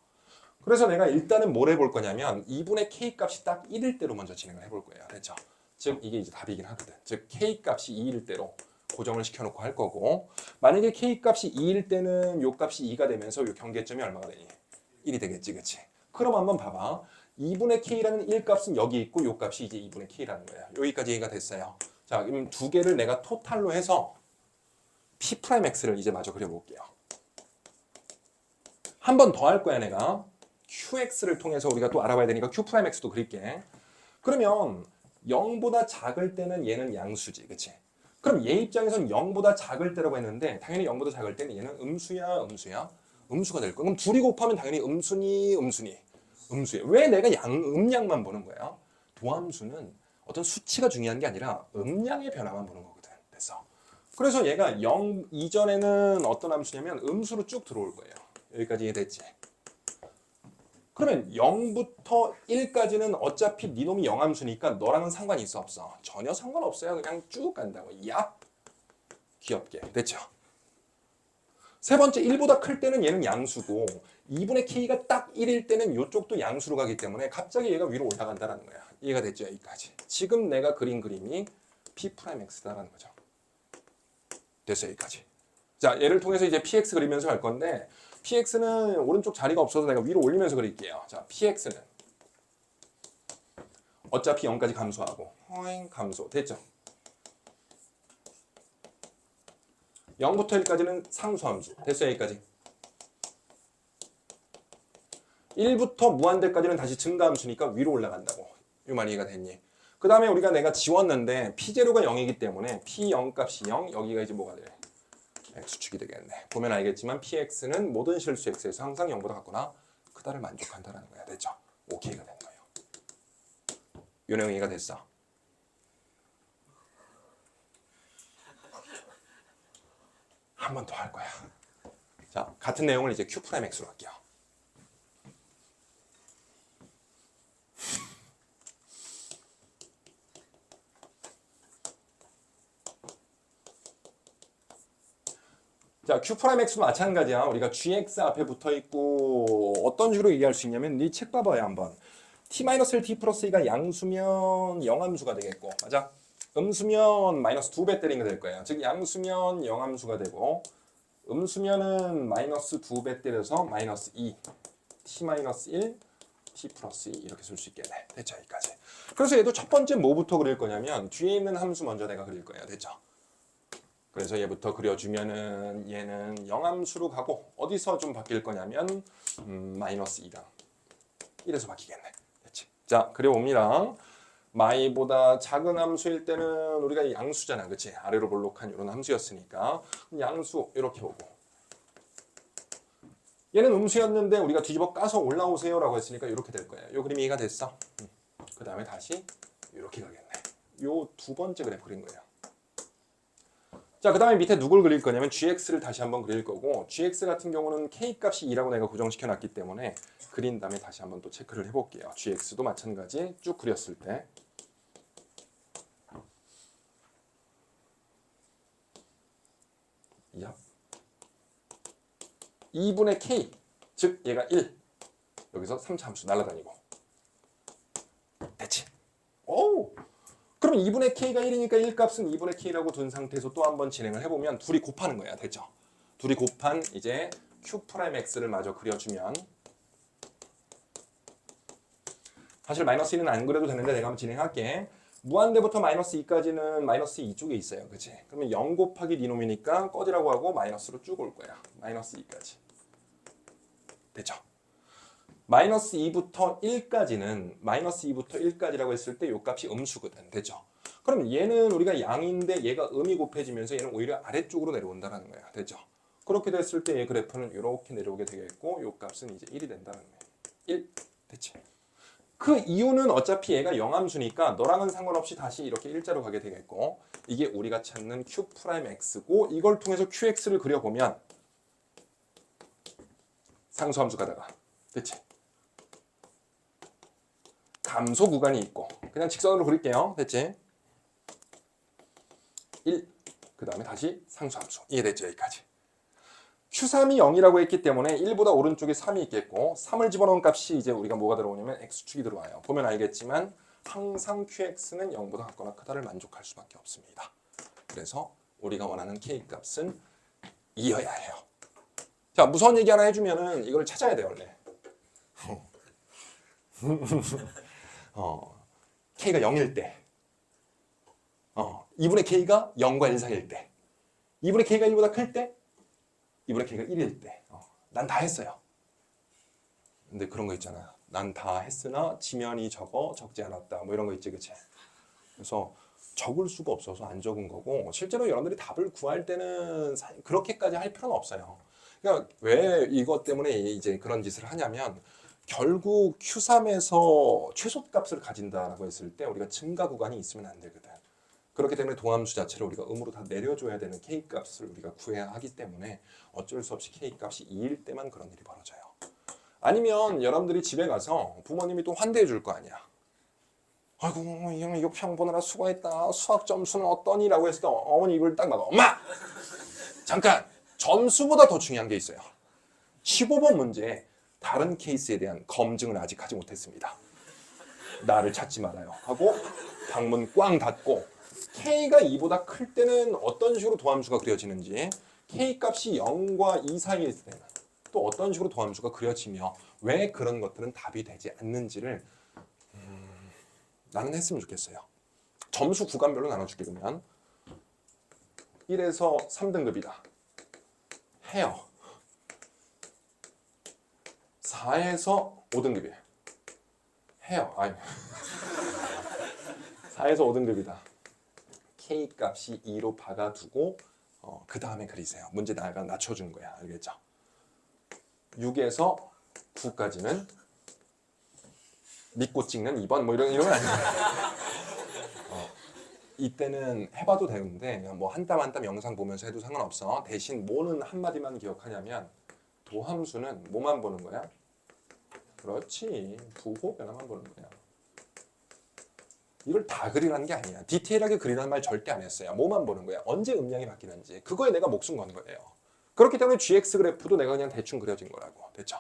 그래서 내가 일단은 뭘 해볼 거냐면 2분의 K값이 딱 1일 때로 먼저 진행을 해볼 거예요. 됐죠? 즉 이게 이제 답이긴 하거든. 즉 K값이 2일 때로 고정을 시켜놓고 할 거고 만약에 K값이 2일 때는 요 값이 2가 되면서 요 경계점이 얼마가 되니? 1이 되겠지. 그치? 그럼 한번 봐봐. 2분의 K라는 1값은 여기 있고 요 값이 이제 2분의 K라는 거야. 여기까지 얘기가 됐어요. 자, 그럼 두 개를 내가 토탈로 해서 P'X를 이제 마저 그려볼게요. 한 번 더 할 거야 내가. QX를 통해서 우리가 또 알아봐야 되니까 Q'X도 그릴게. 그러면 0보다 작을 때는 얘는 양수지. 그치? 그럼 얘 입장에선 0보다 작을 때라고 했는데 당연히 0보다 작을 때는 얘는 음수야 음수야? 음수가 될 거야. 그럼 둘이 곱하면 당연히 음수니 음수예요. 왜 내가 음량만 보는 거야? 도함수는 어떤 수치가 중요한 게 아니라 음량의 변화만 보는 거거든. 됐어. 그래서 얘가 0 이전에는 어떤 함수냐면 음수로 쭉 들어올 거예요. 여기까지 이해됐지? 그러면 0부터 1까지는 어차피 네 놈이 영함수니까 너랑은 상관이 있어 없어? 전혀 상관없어요. 그냥 쭉 간다고. 얍! 귀엽게. 됐죠? 세 번째 1보다 클 때는 얘는 양수고 2분의 K가 딱 1일 때는 이쪽도 양수로 가기 때문에 갑자기 얘가 위로 올라간다는 거야. 이해가 됐죠? 여기까지. 지금 내가 그린 그림이 P'X다라는 거죠. 됐어요. 여기까지. 자, 얘를 통해서 이제 PX 그리면서 할 건데 PX는 오른쪽 자리가 없어서 내가 위로 올리면서 그릴게요. 자, PX는 어차피 0까지 감소하고 감소. 됐죠? 0부터 1까지는 상수함수. 됐어요. 여기까지. 1부터 무한대까지는 다시 증가함수니까 위로 올라간다고. 이 말이 이해가 됐니? 그 다음에 우리가 내가 지웠는데 P0가 0이기 때문에 P0 값이 0, 여기가 이제 뭐가 돼? X축이 되겠네. 보면 알겠지만 PX는 모든 실수 X에서 항상 0보다 같거나 크다를 만족한다는 거야. 됐죠? 오케이가 된 거예요. 이 내용 이해가 됐어. 한 번 더 할 거야. 자, 같은 내용을 이제 Q'X로 할게요. 자, Q'X도 마찬가지야. 우리가 GX 앞에 붙어 있고 어떤 식으로 얘기할 수 있냐면 네 책 봐봐요 한번. T-1 T 플러스 2가 양수면 영함수가 되겠고, 맞아? 음수면 마이너스 2배 때린 게 될 거예요. 즉 양수면 영함수가 되고 음수면은 마이너스 2배 때려서 마이너스 2 T-1 T 플러스 2 이렇게 쓸 수 있게 돼. 됐죠? 여기까지. 그래서 얘도 첫 번째 뭐부터 그릴 거냐면 뒤에 있는 함수 먼저 내가 그릴 거예요. 됐죠? 그래서 얘부터 그려주면은 얘는 영함수로 가고 어디서 좀 바뀔 거냐면 마이너스 2랑 1에서 바뀌겠네. 됐지? 자, 그려봅니다. 마이보다 작은 함수일 때는 우리가 양수잖아. 그치? 아래로 볼록한 이런 함수였으니까 양수 이렇게 오고 얘는 음수였는데 우리가 뒤집어 까서 올라오세요 라고 했으니까 이렇게 될 거예요. 요 그림이 이해가 됐어? 그 다음에 다시 이렇게 가겠네. 요 두 번째 그래프 그린 거예요. 자, 그 다음에 밑에 누굴 그릴 거냐면 gx를 다시 한번 그릴 거고 gx 같은 경우는 k값이 2라고 내가 고정시켜 놨기 때문에 그린 다음에 다시 한번 또 체크를 해볼게요. gx도 마찬가지 쭉 그렸을 때 야. 2분의 k 즉 얘가 1 여기서 3차 함수 날아다니고 됐지? 오! 그러면 2분의 k가 1이니까 1값은 2분의 k라고 둔 상태에서 또 한번 진행을 해보면 둘이 곱하는 거야. 됐죠? 둘이 곱한 이제 q'x를 마저 그려주면 사실 마이너스 1은 안 그려도 되는데 내가 한번 진행할게. 무한대부터 마이너스 2까지는 마이너스 2 쪽에 있어요. 그치? 그러면 0 곱하기 니놈이니까 꺼지라고 하고 마이너스로 쭉 올 거야. 마이너스 2까지. 됐죠? 마이너스 2부터 1까지는 마이너스 2부터 1까지라고 했을 때 요 값이 음수거든. 됐죠? 그럼 얘는 우리가 양인데 얘가 음이 곱해지면서 얘는 오히려 아래쪽으로 내려온다는 거야. 됐죠? 그렇게 됐을 때 얘 그래프는 이렇게 내려오게 되겠고 요 값은 이제 1이 된다는 거야. 1. 됐지? 그 이유는 어차피 얘가 영함수니까 너랑은 상관없이 다시 이렇게 일자로 가게 되겠고 이게 우리가 찾는 q'x고 이걸 통해서 qx를 그려보면 상수함수 가다가 됐지? 감소 구간이 있고 그냥 직선으로 그릴게요. 됐지? 1. 그 다음에 다시 상수함수. 이해됐죠? 여기까지. Q3이 0이라고 했기 때문에 1보다 오른쪽에 3이 있겠고 3을 집어넣은 값이 이제 우리가 뭐가 들어오냐면 X축이 들어와요. 보면 알겠지만 항상 QX는 0보다 같거나 크다를 만족할 수밖에 없습니다. 그래서 우리가 원하는 K값은 2여야 해요. 자, 무서운 얘기 하나 해주면은 이걸 찾아야 돼요, 원래. K가 0일 때 2분의 K가 0과 1 사이일 때 2분의 K가 1보다 클 때 2분의 K가 1일 때 난 다 했어요. 근데 그런 거 있잖아. 난 다 했으나 지면이 적지 않았다. 뭐 이런 거 있지, 그치? 그래서 적을 수가 없어서 안 적은 거고 실제로 여러분들이 답을 구할 때는 그렇게까지 할 필요는 없어요. 그러니까 왜 이것 때문에 이제 그런 짓을 하냐면 결국 Q3에서 최소값을 가진다라고 했을 때 우리가 증가 구간이 있으면 안 되거든. 그렇기 때문에 도함수 자체를 우리가 음으로 다 내려줘야 되는 K값을 우리가 구해야 하기 때문에 어쩔 수 없이 K값이 2일 때만 그런 일이 벌어져요. 아니면 여러분들이 집에 가서 부모님이 또 환대해 줄 거 아니야. 아이고 이 형 이거 시험 보느라 수고했다. 수학 점수는 어떠니? 라고 했을 때 어머니 입을 딱 막아. 엄마! 잠깐! 점수보다 더 중요한 게 있어요. 15번 문제에 다른 케이스에 대한 검증을 아직 하지 못했습니다. 나를 찾지 말아요. 하고 방문 꽝 닫고 K가 2보다 클 때는 어떤 식으로 도함수가 그려지는지 K값이 0과 2 사이일 때는 또 어떤 식으로 도함수가 그려지며 왜 그런 것들은 답이 되지 않는지를 나는 했으면 좋겠어요. 점수 구간별로 나눠줄게. 그러면 1에서 3등급이다. 해요. 4에서 5등급이에요. 해요. 아니 4에서 5등급이다. K값이 2로 박아두고 그 다음에 그리세요. 문제 나가 낮춰준 거야. 알겠죠? 6에서 9까지는 믿고 찍는 2번 뭐 이런 건 아니에요. 이때는 해봐도 되는데 뭐 한 땀 한 땀 영상 보면서 해도 상관없어. 대신 뭐는 한마디만 기억하냐면 도함수는 뭐만 보는 거야? 그렇지. 부호 변화만 보는 거야. 이걸 다 그리라는 게 아니야. 디테일하게 그리라는 말 절대 안 했어요. 뭐만 보는 거야. 언제 음량이 바뀌는지. 그거에 내가 목숨 건 거예요. 그렇기 때문에 GX 그래프도 내가 그냥 대충 그려진 거라고. 됐죠?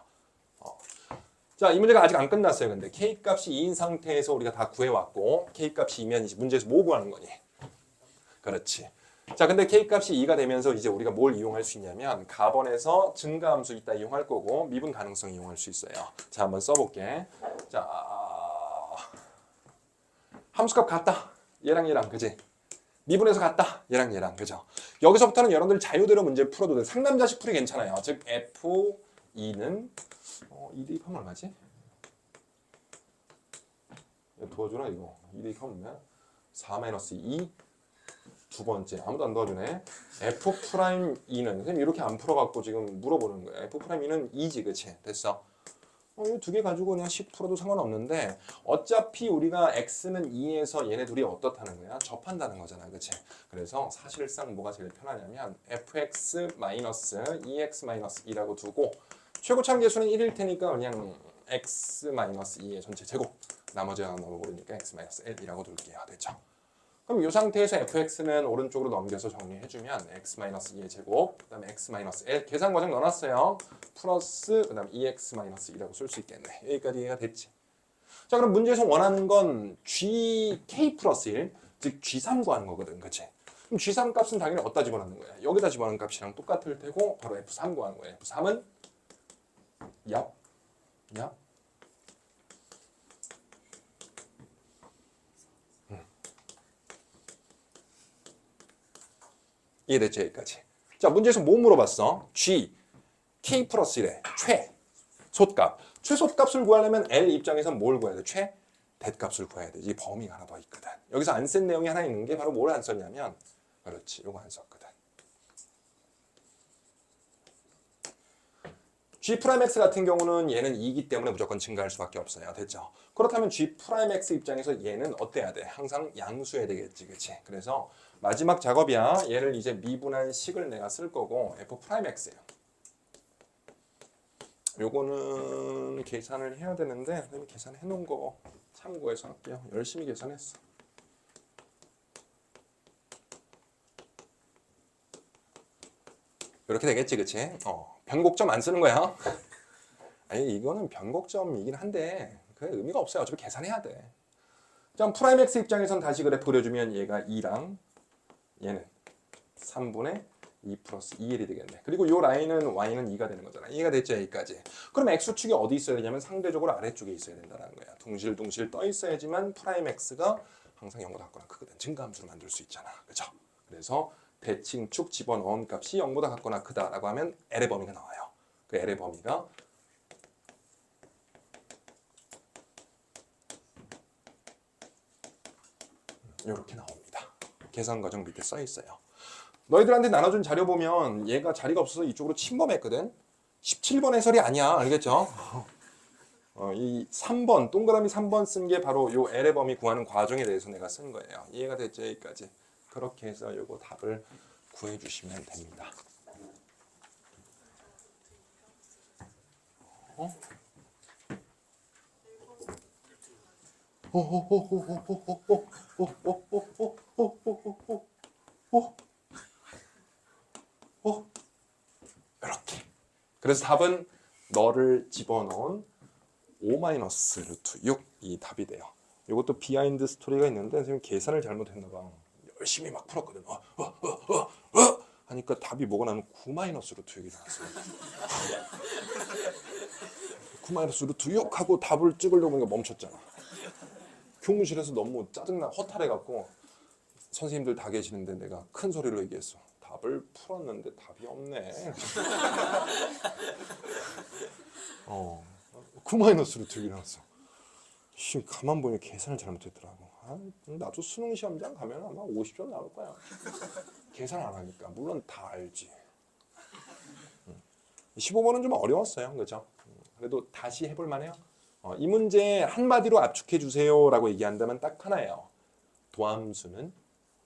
자, 이 문제가 아직 안 끝났어요. 근데 K값이 2인 상태에서 우리가 다 구해왔고 K값이 2면 이제 문제에서 뭐 구하는 거니? 그렇지. 자, 근데 K값이 2가 되면서 이제 우리가 뭘 이용할 수 있냐면 가번에서 증가함수 이따 이용할 거고 미분 가능성 이용할 수 있어요. 자, 한번 써볼게. 자, 함수값 같다. 얘랑 그지? 미분에서 같다. 얘랑 그죠? 여기서부터는 여러분들 자유대로 문제 풀어도 돼. 상남자식 풀이 괜찮아요. 즉 F2는 2 대입하면 얼마지? 도와주라 이거. 2 대입하면 4-2 두 번째. 아무도 안 도와주네. F'2는 선생님 이렇게 안 풀어갖고 지금 물어보는 거야. F'2는 2지 그치? 됐어. 이 두 개 가지고 그냥 10 풀어도 상관없는데 어차피 우리가 x는 2에서 얘네 둘이 어떻다는 거야? 접한다는 거잖아. 그치? 그래서 사실상 뭐가 제일 편하냐면 fx-2x-2라고 두고 최고참 계수는 1일 테니까 그냥 x-2의 전체 제곱 나머지가 모르니까 x-1이라고 둘게요. 됐죠? 그럼 이 상태에서 fx는 오른쪽으로 넘겨서 정리해주면 x-2의 제곱, 그 다음에 x-1 계산 과정 넣어놨어요. 플러스 그 다음 2x-2라고 쓸 수 있겠네. 여기까지 이해가 됐지. 자 그럼 문제에서 원하는 건 gk 플러스 1, 즉 g3 구하는 거거든. 그치? 그럼 g3 값은 당연히 어디다 집어넣는 거야? 여기다 집어넣는 값이랑 똑같을 테고 바로 f3 구하는 거야. f3은 얍 이해됐죠? 여기까지. 자 문제에서 뭐 물어봤어? G, K 플러스 1의 최소값. 최소값을 구하려면 L 입장에서 뭘 구해야 돼? 최대값을 구해야 되지. 범위가 하나 더 있거든. 여기서 안 쓴 내용이 하나 있는 게 바로 뭘 안 썼냐면 그렇지. 요거 안 썼거든. G'X 같은 경우는 얘는 2이기 때문에 무조건 증가할 수밖에 없어요. 됐죠? 그렇다면 G'X 입장에서 얘는 어때야 돼? 항상 양수해야 되겠지. 그치? 그래서 마지막 작업이야. 얘를 이제 미분한 식을 내가 쓸 거고 F'X예요. 요거는 계산을 해야 되는데 선생님이 계산해 놓은 거 참고해서 할게요. 열심히 계산했어. 이렇게 되겠지, 그치? 변곡점 안 쓰는 거야. 아니 이거는 변곡점이긴 한데 그 의미가 없어요. 어차피 계산해야 돼. 자, 프라임 x 입장에선 다시 그래프 그려주면 얘가 2랑 얘는 3분의 2 플러스 2L이 되겠네. 그리고 이 라인은 y는 2가 되는 거잖아. 이해가 됐죠? 여기까지. 그럼 x축이 어디 있어야 되냐면 상대적으로 아래쪽에 있어야 된다는 거야. 둥실둥실 떠 있어야지만 프라임 x가 항상 0보다 같거나 크거든. 증가함수를 만들 수 있잖아. 그렇죠? 그래서 대칭축 집어넣은 값이 0보다 같거나 크다라고 하면 L의 범위가 나와요. 그 L의 범위가 이렇게 나옵니다. 계산 과정 밑에 써 있어요. 너희들한테 나눠준 자료 보면 얘가 자리가 없어서 이쪽으로 침범했거든. 17번 해설이 아니야. 알겠죠? 이 3번, 동그라미 3번 쓴 게 바로 요 L의 범위 구하는 과정에 대해서 내가 쓴 거예요. 이해가 됐죠? 여기까지. 그렇게 해서 요거 답을 구해주시면 됩니다. 이렇게. 그래서 답은 너를 집어넣은 5-루트 6 이 답이 돼요. 이것도 비하인드 스토리가 있는데 선생님 계산을 잘못했나 봐. 열심히 막 풀었거든. 하니까 답이 뭐가 나면 9-루트 6이 나왔어요. 9-루트 6 하고 답을 찍으려고 하니까 멈췄잖아. 교무실에서 너무 짜증나 허탈해갖고 선생님들 다 계시는데 내가 큰 소리로 얘기했어. 답을 풀었는데 답이 없네. 9-루트 6이 나왔어. 가만 보니 계산을 잘못했더라고. 나도 수능 시험장 가면 아마 50점 나올 거야. 계산 안 하니까. 물론 다 알지. 15번은 좀 어려웠어요. 그죠? 그래도 다시 해볼 만해요. 이 문제 한마디로 압축해 주세요라고 얘기한다면 딱 하나예요. 도함수는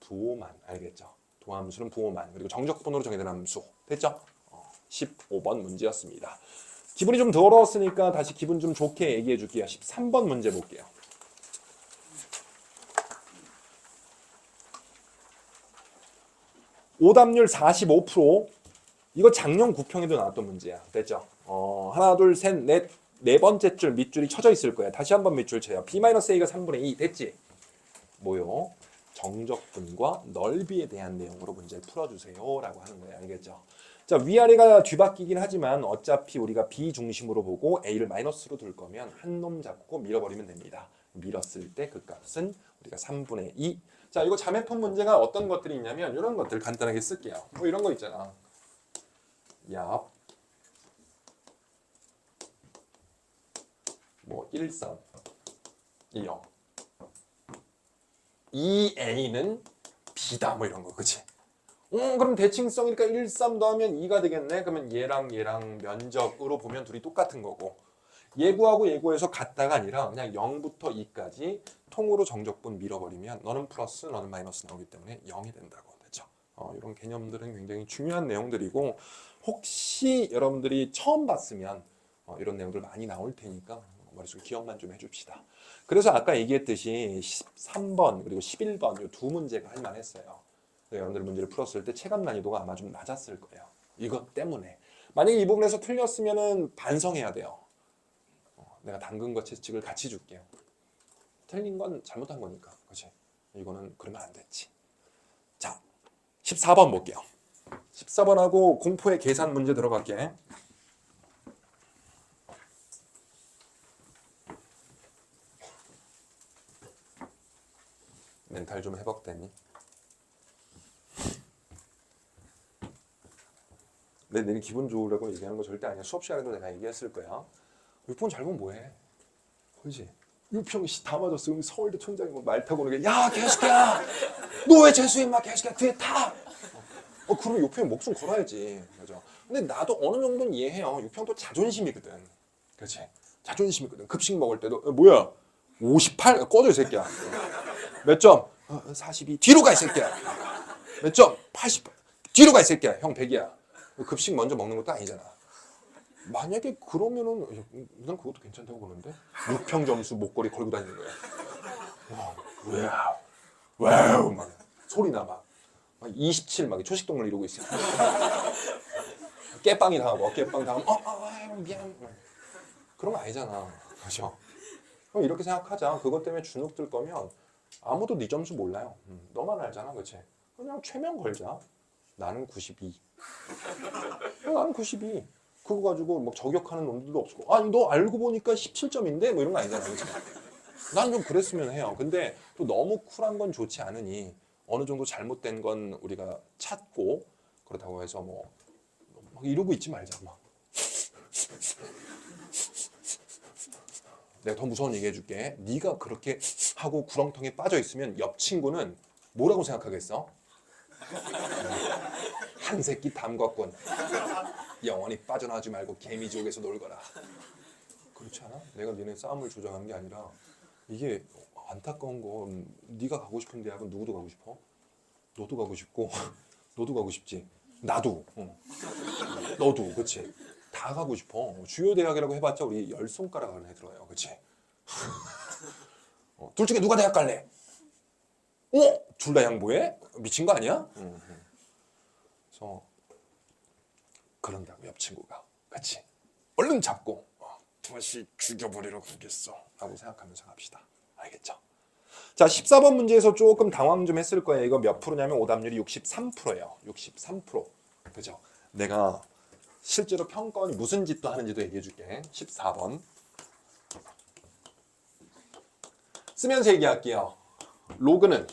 부호만. 알겠죠? 도함수는 부호만. 그리고 정적분으로 정의된 함수. 됐죠? 15번 문제였습니다. 기분이 좀 더러웠으니까 다시 기분 좀 좋게 얘기해 줄게요. 13번 문제 볼게요. 오답률 45%. 이거 작년 9평에도 나왔던 문제야. 됐죠? 하나, 둘, 셋, 넷, 네 번째 줄 밑줄이 쳐져 있을 거야. 다시 한번 밑줄 쳐요. B-A가 3분의 2 됐지? 뭐요? 정적분과 넓이에 대한 내용으로 문제를 풀어주세요 라고 하는 거예요. 알겠죠? 자, 위아래가 뒤바뀌긴 하지만 어차피 우리가 B 중심으로 보고 A를 마이너스로 둘 거면 한 놈 잡고 밀어버리면 됩니다. 밀었을 때 그 값은 우리가 3분의 2 자, 이거 자매품 문제가 어떤 것들이 있냐면 이런 것들 간단하게 쓸게요. 뭐 이런 거 있잖아. 얍. 뭐 13, 2요. 2a는 b다 뭐 이런 거, 그치? 그럼 대칭성이니까 1, 3 더하면 2가 되겠네. 그러면 얘랑 면적으로 보면 둘이 똑같은 거고, 예구하고 예구에서 같다가 아니라 그냥 0부터 2까지 통으로 정적분 밀어버리면 너는 플러스 너는 마이너스 나오기 때문에 0이 된다고. 됐죠? 이런 개념들은 굉장히 중요한 내용들이고, 혹시 여러분들이 처음 봤으면 이런 내용들 많이 나올 테니까 머릿속에 기억만 좀 해줍시다. 그래서 아까 얘기했듯이 13번 그리고 11번 이 두 문제가 할만했어요. 여러분들 문제를 풀었을 때 체감 난이도가 아마 좀 낮았을 거예요. 이것 때문에. 만약에 이 부분에서 틀렸으면 반성해야 돼요. 내가 당근과 채찍을 같이 줄게요. 틀린 건 잘못한 거니까. 그치? 이거는 그러면 안 됐지. 자, 14번 볼게요. 14번하고 공포의 계산 문제 들어갈게. 멘탈 좀 회복되니? 내일 기분 좋으려고 얘기하는 거 절대 아니야. 수업 시간에도 내가 얘기했을 거야. 6평 잘 보면 뭐해? 그렇지? 6평 다 맞았어. 서울대 총장이 말 타고 오는 게, 야 개새끼야! 너 왜 재수 임마 개새끼야 뒤에 타! 그러면 6평 목숨 걸어야지. 그죠? 근데 나도 어느 정도는 이해해요. 6평도 자존심이거든. 그렇지? 자존심이거든. 급식 먹을 때도 뭐야? 58? 꺼져 이 새끼야. 몇 점? 42. 뒤로 가 이 새끼야. 몇 점? 88. 뒤로 가 이 새끼야. 형 100이야. 급식 먼저 먹는 것도 아니잖아. 만약에 그러면은 난 그것도 괜찮다고 보는데 6평 점수 목걸이 걸고 다니는 거야. 와우 막 소리나 막 27 막 초식동물 이러고 있어. 깨빵이 당하고 깨빵 당하면 미안. 그런 거 아니잖아. 그렇죠? 그럼 이렇게 생각하자. 그것 때문에 주눅 들 거면 아무도 네 점수 몰라요. 너만 알잖아. 그렇지? 그냥 최면 걸자. 나는 92. 나는 92. 그거 가지고 막 저격하는 놈들도 없고, 아니 너 알고 보니까 17점인데 뭐 이런 거 아니잖아. 그렇지? 난 좀 그랬으면 해요. 근데 또 너무 쿨한 건 좋지 않으니 어느 정도 잘못된 건 우리가 찾고, 그렇다고 해서 뭐 막 이러고 있지 말자. 막. 내가 더 무서운 얘기 해줄게. 네가 그렇게 하고 구렁텅이에 빠져 있으면 옆 친구는 뭐라고 생각하겠어? 한 새끼 담궜군. 영원히 빠져나오지 말고 개미지옥에서 놀거라. 그렇지 않아? 내가 니네 싸움을 조장한 게 아니라, 이게 안타까운 건 네가 가고 싶은 대학은 누구도 가고 싶어? 너도 가고 싶고 너도 가고 싶지. 나도. 너도. 그치? 다 가고 싶어. 주요 대학이라고 해봤자 우리 10손가락 안에 들어요. 그치? 둘 중에 누가 대학 갈래? 둘 다 양보해? 미친 거 아니야? 그래서 그런다고 옆 친구가. 그치? 얼른 잡고 다시 죽여버리러 가겠어 라고 생각하면서 갑시다. 알겠죠? 자, 14번 문제에서 조금 당황 좀 했을 거예요. 이거 몇 프로냐면 오답률이 63%예요. 63%. 그죠? 내가 실제로 평가원이 무슨 짓도 하는지도 얘기해 줄게. 14번. 쓰면서 얘기할게요. 로그는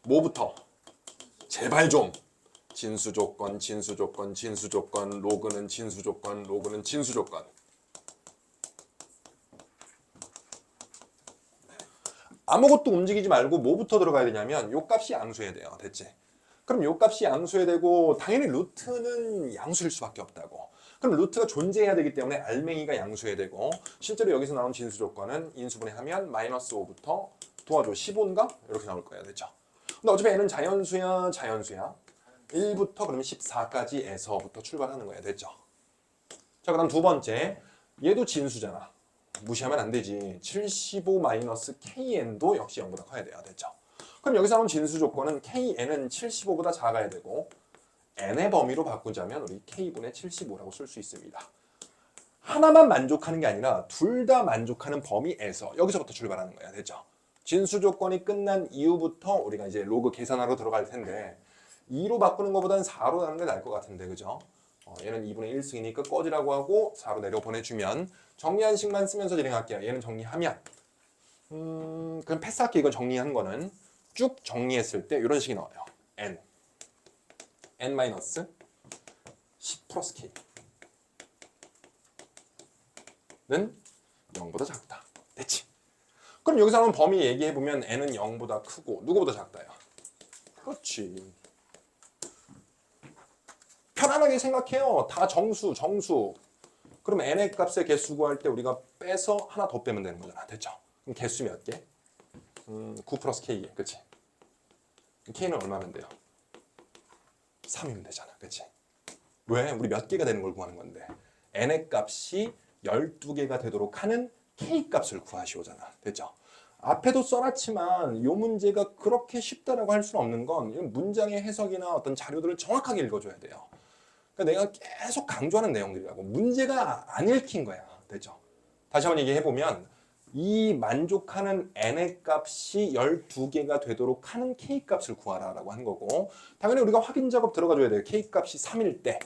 뭐부터? 제발 좀. 진수조건, 진수조건, 진수조건, 로그는 진수조건, 로그는 진수조건. 아무것도 움직이지 말고 뭐부터 들어가야 되냐면 요 값이 양수해야 돼요. 됐지? 그럼 요 값이 양수해야 되고, 당연히 루트는 양수일 수밖에 없다고. 그럼 루트가 존재해야 되기 때문에 알맹이가 양수해야 되고, 실제로 여기서 나온 진수 조건은 인수분해하면 마이너스 5부터 도와줘 15인가? 이렇게 나올 거예요. 됐죠? 근데 어차피 얘는 자연수야. 1부터 그러면 14까지에서부터 출발하는 거예요. 됐죠? 자, 그 다음 두 번째. 얘도 진수잖아. 무시하면 안 되지. 75 마이너스 KN도 역시 0보다 커야 돼요. 됐죠? 그럼 여기서 나온 진수 조건은 KN은 75보다 작아야 되고, N의 범위로 바꾸자면 우리 K분의 75라고 쓸 수 있습니다. 하나만 만족하는 게 아니라 둘 다 만족하는 범위에서 여기서부터 출발하는 거야. 됐죠? 진수 조건이 끝난 이후부터 우리가 이제 로그 계산하러 들어갈 텐데, 2로 바꾸는 것보다는 4로 가는 게 나을 것 같은데, 그죠? 얘는 2분의 1승이니까 꺼지라고 하고 4로 내려 보내주면, 정리한 식만 쓰면서 진행할게요. 얘는 정리하면 그럼 패스할게. 이거 정리한 거는 쭉 정리했을 때 이런 식이 나와요. n 마이너스 10 플러스 k는 0보다 작다. 됐지? 그럼 여기서 한번 범위 얘기해보면 n은 0보다 크고 누구보다 작다요? 그렇지. 편안하게 생각해요. 다 정수. 그럼 n의 값의 개수 구할 때 우리가 빼서 하나 더 빼면 되는 거잖아. 됐죠? 그럼 개수 몇 개? 9 플러스 k. 그치? k는 얼마면 돼요? 3이면 되잖아. 그치? 왜? 우리 몇 개가 되는 걸 구하는 건데. n의 값이 12개가 되도록 하는 k 값을 구하시오잖아. 됐죠? 앞에도 써놨지만 이 문제가 그렇게 쉽다라고 할 수는 없는 건 문장의 해석이나 어떤 자료들을 정확하게 읽어줘야 돼요. 그러니까 내가 계속 강조하는 내용들이라고. 문제가 안 읽힌 거야. 됐죠? 다시 한번 얘기해보면 이 만족하는 n의 값이 12개가 되도록 하는 k 값을 구하라라고 하는 거고, 당연히 우리가 확인 작업 들어가줘야 돼요. k 값이 3일 때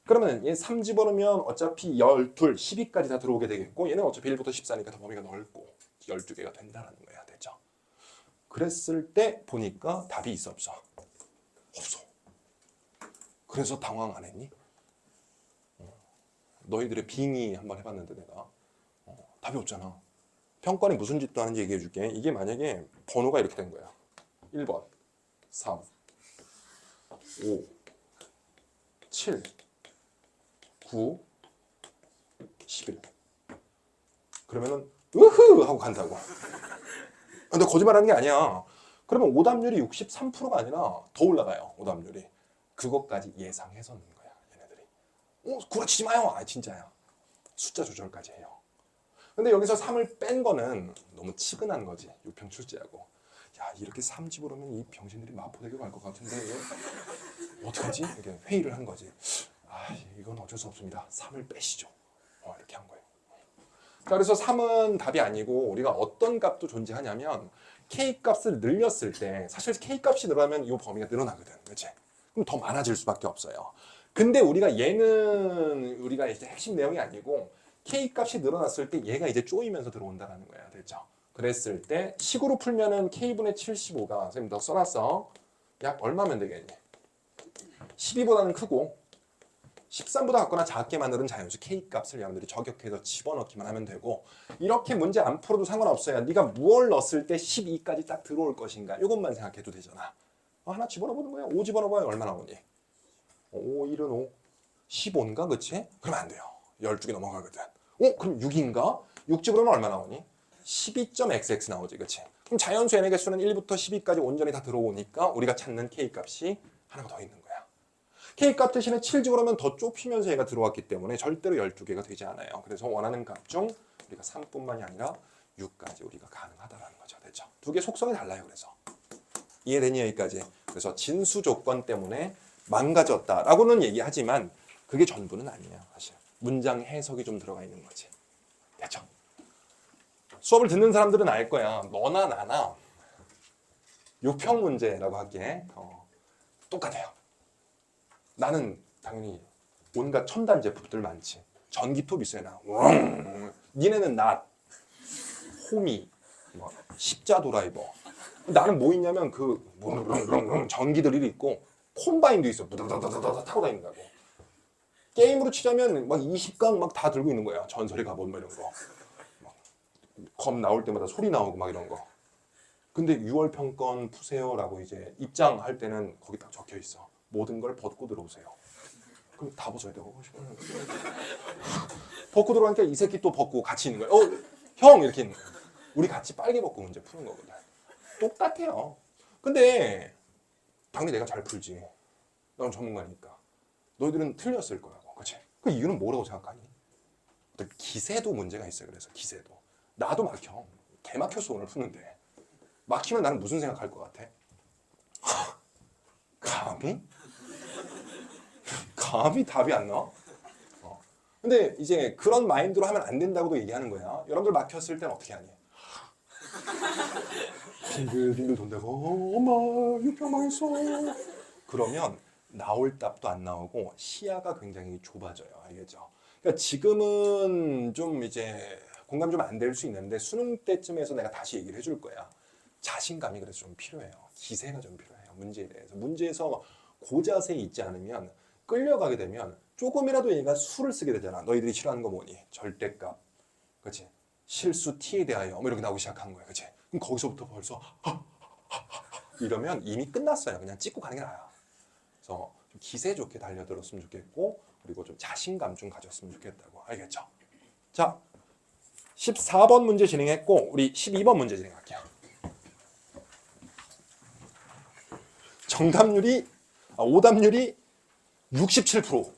그러면 얘 3 집어넣으면 어차피 12, 12까지 다 들어오게 되겠고, 얘는 어차피 1부터 14니까 더 범위가 넓고 12개가 된다는 거야. 됐죠? 그랬을 때 보니까 답이 있어 없어? 없어. 그래서 당황 안 했니? 너희들의 빙의 한번 해봤는데 내가 답이 없잖아. 평가는 무슨 짓도 하는지 얘기해 줄게. 이게 만약에 번호가 이렇게 된 거야. 1번, 3, 5, 7, 9, 11. 그러면은 으흐 하고 간다고. 근데 거짓말하는 게 아니야. 그러면 오답률이 63%가 아니라 더 올라가요. 오답률이. 그것까지 예상해서 넣는 거야. 얘네들이. 구라치지 마요. 아 진짜야. 숫자 조절까지 해요. 근데 여기서 3을 뺀 거는 너무 치근한 거지. 6평 출제하고. 야 이렇게 3 집어넣으면 이 병신들이 마포대교 갈 것 같은데 어떡하지? 이렇게 회의를 한 거지. 아 이건 어쩔 수 없습니다. 3을 빼시죠. 이렇게 한 거예요. 자, 그래서 3은 답이 아니고 우리가 어떤 값도 존재하냐면 K값을 늘렸을 때 사실 K값이 늘어나면 이 범위가 늘어나거든. 그렇지? 그럼 더 많아질 수밖에 없어요. 근데 우리가 얘는 우리가 이제 핵심 내용이 아니고 K값이 늘어났을 때 얘가 이제 쪼이면서 들어온다는 거야. 됐죠? 그랬을 때 식으로 풀면은 K분의 75가 선생님 너 써놨어. 약 얼마면 되겠니? 12보다는 크고 13보다 같거나 작게 만드는 자연수 K값을 여러분들이 저격해서 집어넣기만 하면 되고, 이렇게 문제 안 풀어도 상관없어요. 네가 무엇을 넣었을 때 12까지 딱 들어올 것인가 이것만 생각해도 되잖아. 하나 집어넣어보는 거야. 5 집어넣어봐야 얼마 나오니? 5, 1은 5, 15인가? 그치? 그러면 안 돼요. 12개 넘어가거든. 그럼 6인가? 6 집어넣으면 얼마 나오니? 12.xx 나오지. 그치? 그럼 자연수 n의 개수는 1부터 12까지 온전히 다 들어오니까 우리가 찾는 K값이 하나가 더 있는 거야. K값 대신에 7 집어넣으면 더 좁히면서 얘가 들어왔기 때문에 절대로 12개가 되지 않아요. 그래서 원하는 값 중 우리가 3뿐만이 아니라 6까지 우리가 가능하다라는 거죠. 됐죠? 두 개 속성이 달라요. 그래서 이해되니 여기까지? 그래서 진수 조건 때문에 망가졌다라고는 얘기하지만 그게 전부는 아니에요. 사실 문장 해석이 좀 들어가 있는 거지. 됐죠? 수업을 듣는 사람들은 알 거야. 너나 나나 요평 문제라고 할게. 똑같아요. 나는 당연히 온갖 첨단 제품들 많지. 전기톱 있어요. 나. 니네는 낫, 호미, 십자 드라이버. 나는 뭐 있냐면 그 전기드릴이 있고 콤바인도 있어. 부다다다다 타고 다닌다고. 게임으로 치자면 막 20강 막 다 들고 있는 거야. 전설의 갑옷 뭐 이런 거. 검 나올 때마다 소리 나오고 막 이런 거. 근데 6월 평권 푸세요라고 이제 입장할 때는 거기 딱 적혀 있어. 모든 걸 벗고 들어오세요. 그럼 다 벗어야 되고. 벗고 들어가니까 이 새끼 또 벗고 같이 있는 거야. 형 이렇게 있는 거야. 우리 같이 빨개 벗고 문제 푸는 거거든. 똑같아요. 근데 당연히 내가 잘 풀지. 넌 전문가니까. 너희들은 틀렸을 거라고. 그렇지? 그 이유는 뭐라고 생각하니? 기세도 문제가 있어요. 그래서 기세도. 나도 막혀. 개 막혔어 오늘 푸는데. 막히면 나는 무슨 생각할 것 같아? 감히? 감히 답이 안 나와? 근데 이제 그런 마인드로 하면 안 된다고도 얘기하는 거야. 여러분들 막혔을 땐 어떻게 하니? 빙글빙글 돈다고 엄마 육평 망했어. 그러면 나올 답도 안 나오고 시야가 굉장히 좁아져요. 알겠죠? 그러니까 지금은 좀 이제 공감 좀 안 될 수 있는데 수능 때쯤에서 내가 다시 얘기를 해줄 거야. 자신감이 그래서 좀 필요해요. 기세가 좀 필요해요. 문제에 대해서. 문제에서 고자세에 있지 않으면 끌려가게 되면 조금이라도 얘가 수를 쓰게 되잖아. 너희들이 싫어하는 거 뭐니? 절대값. 그치? 실수 t에 대하여 뭐 이렇게 나오기 시작하는 거야. 그치? 그럼 거기서부터 벌써 이러면 이미 끝났어요. 그냥 찍고 가는 게 나아요. 그래서 좀 기세 좋게 달려들었으면 좋겠고 그리고 좀 자신감 좀 가졌으면 좋겠다고. 알겠죠? 자, 14번 문제 진행했고 우리 12번 문제 진행할게요. 오답률이 67%.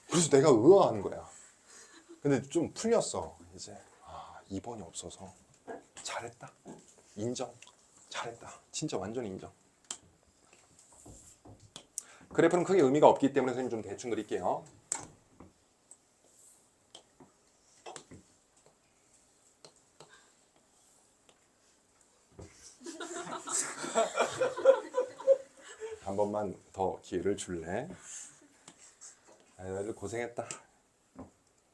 그래서 내가 의아한 거야. 근데 좀 풀렸어. 이제 2번이 없어서 잘했다. 인정. 잘했다. 진짜 완전 인정. 그래프는 크게 의미가 없기 때문에 선생님 좀 대충 그릴게요. 한 번만 더 기회를 줄래? 애들 고생했다.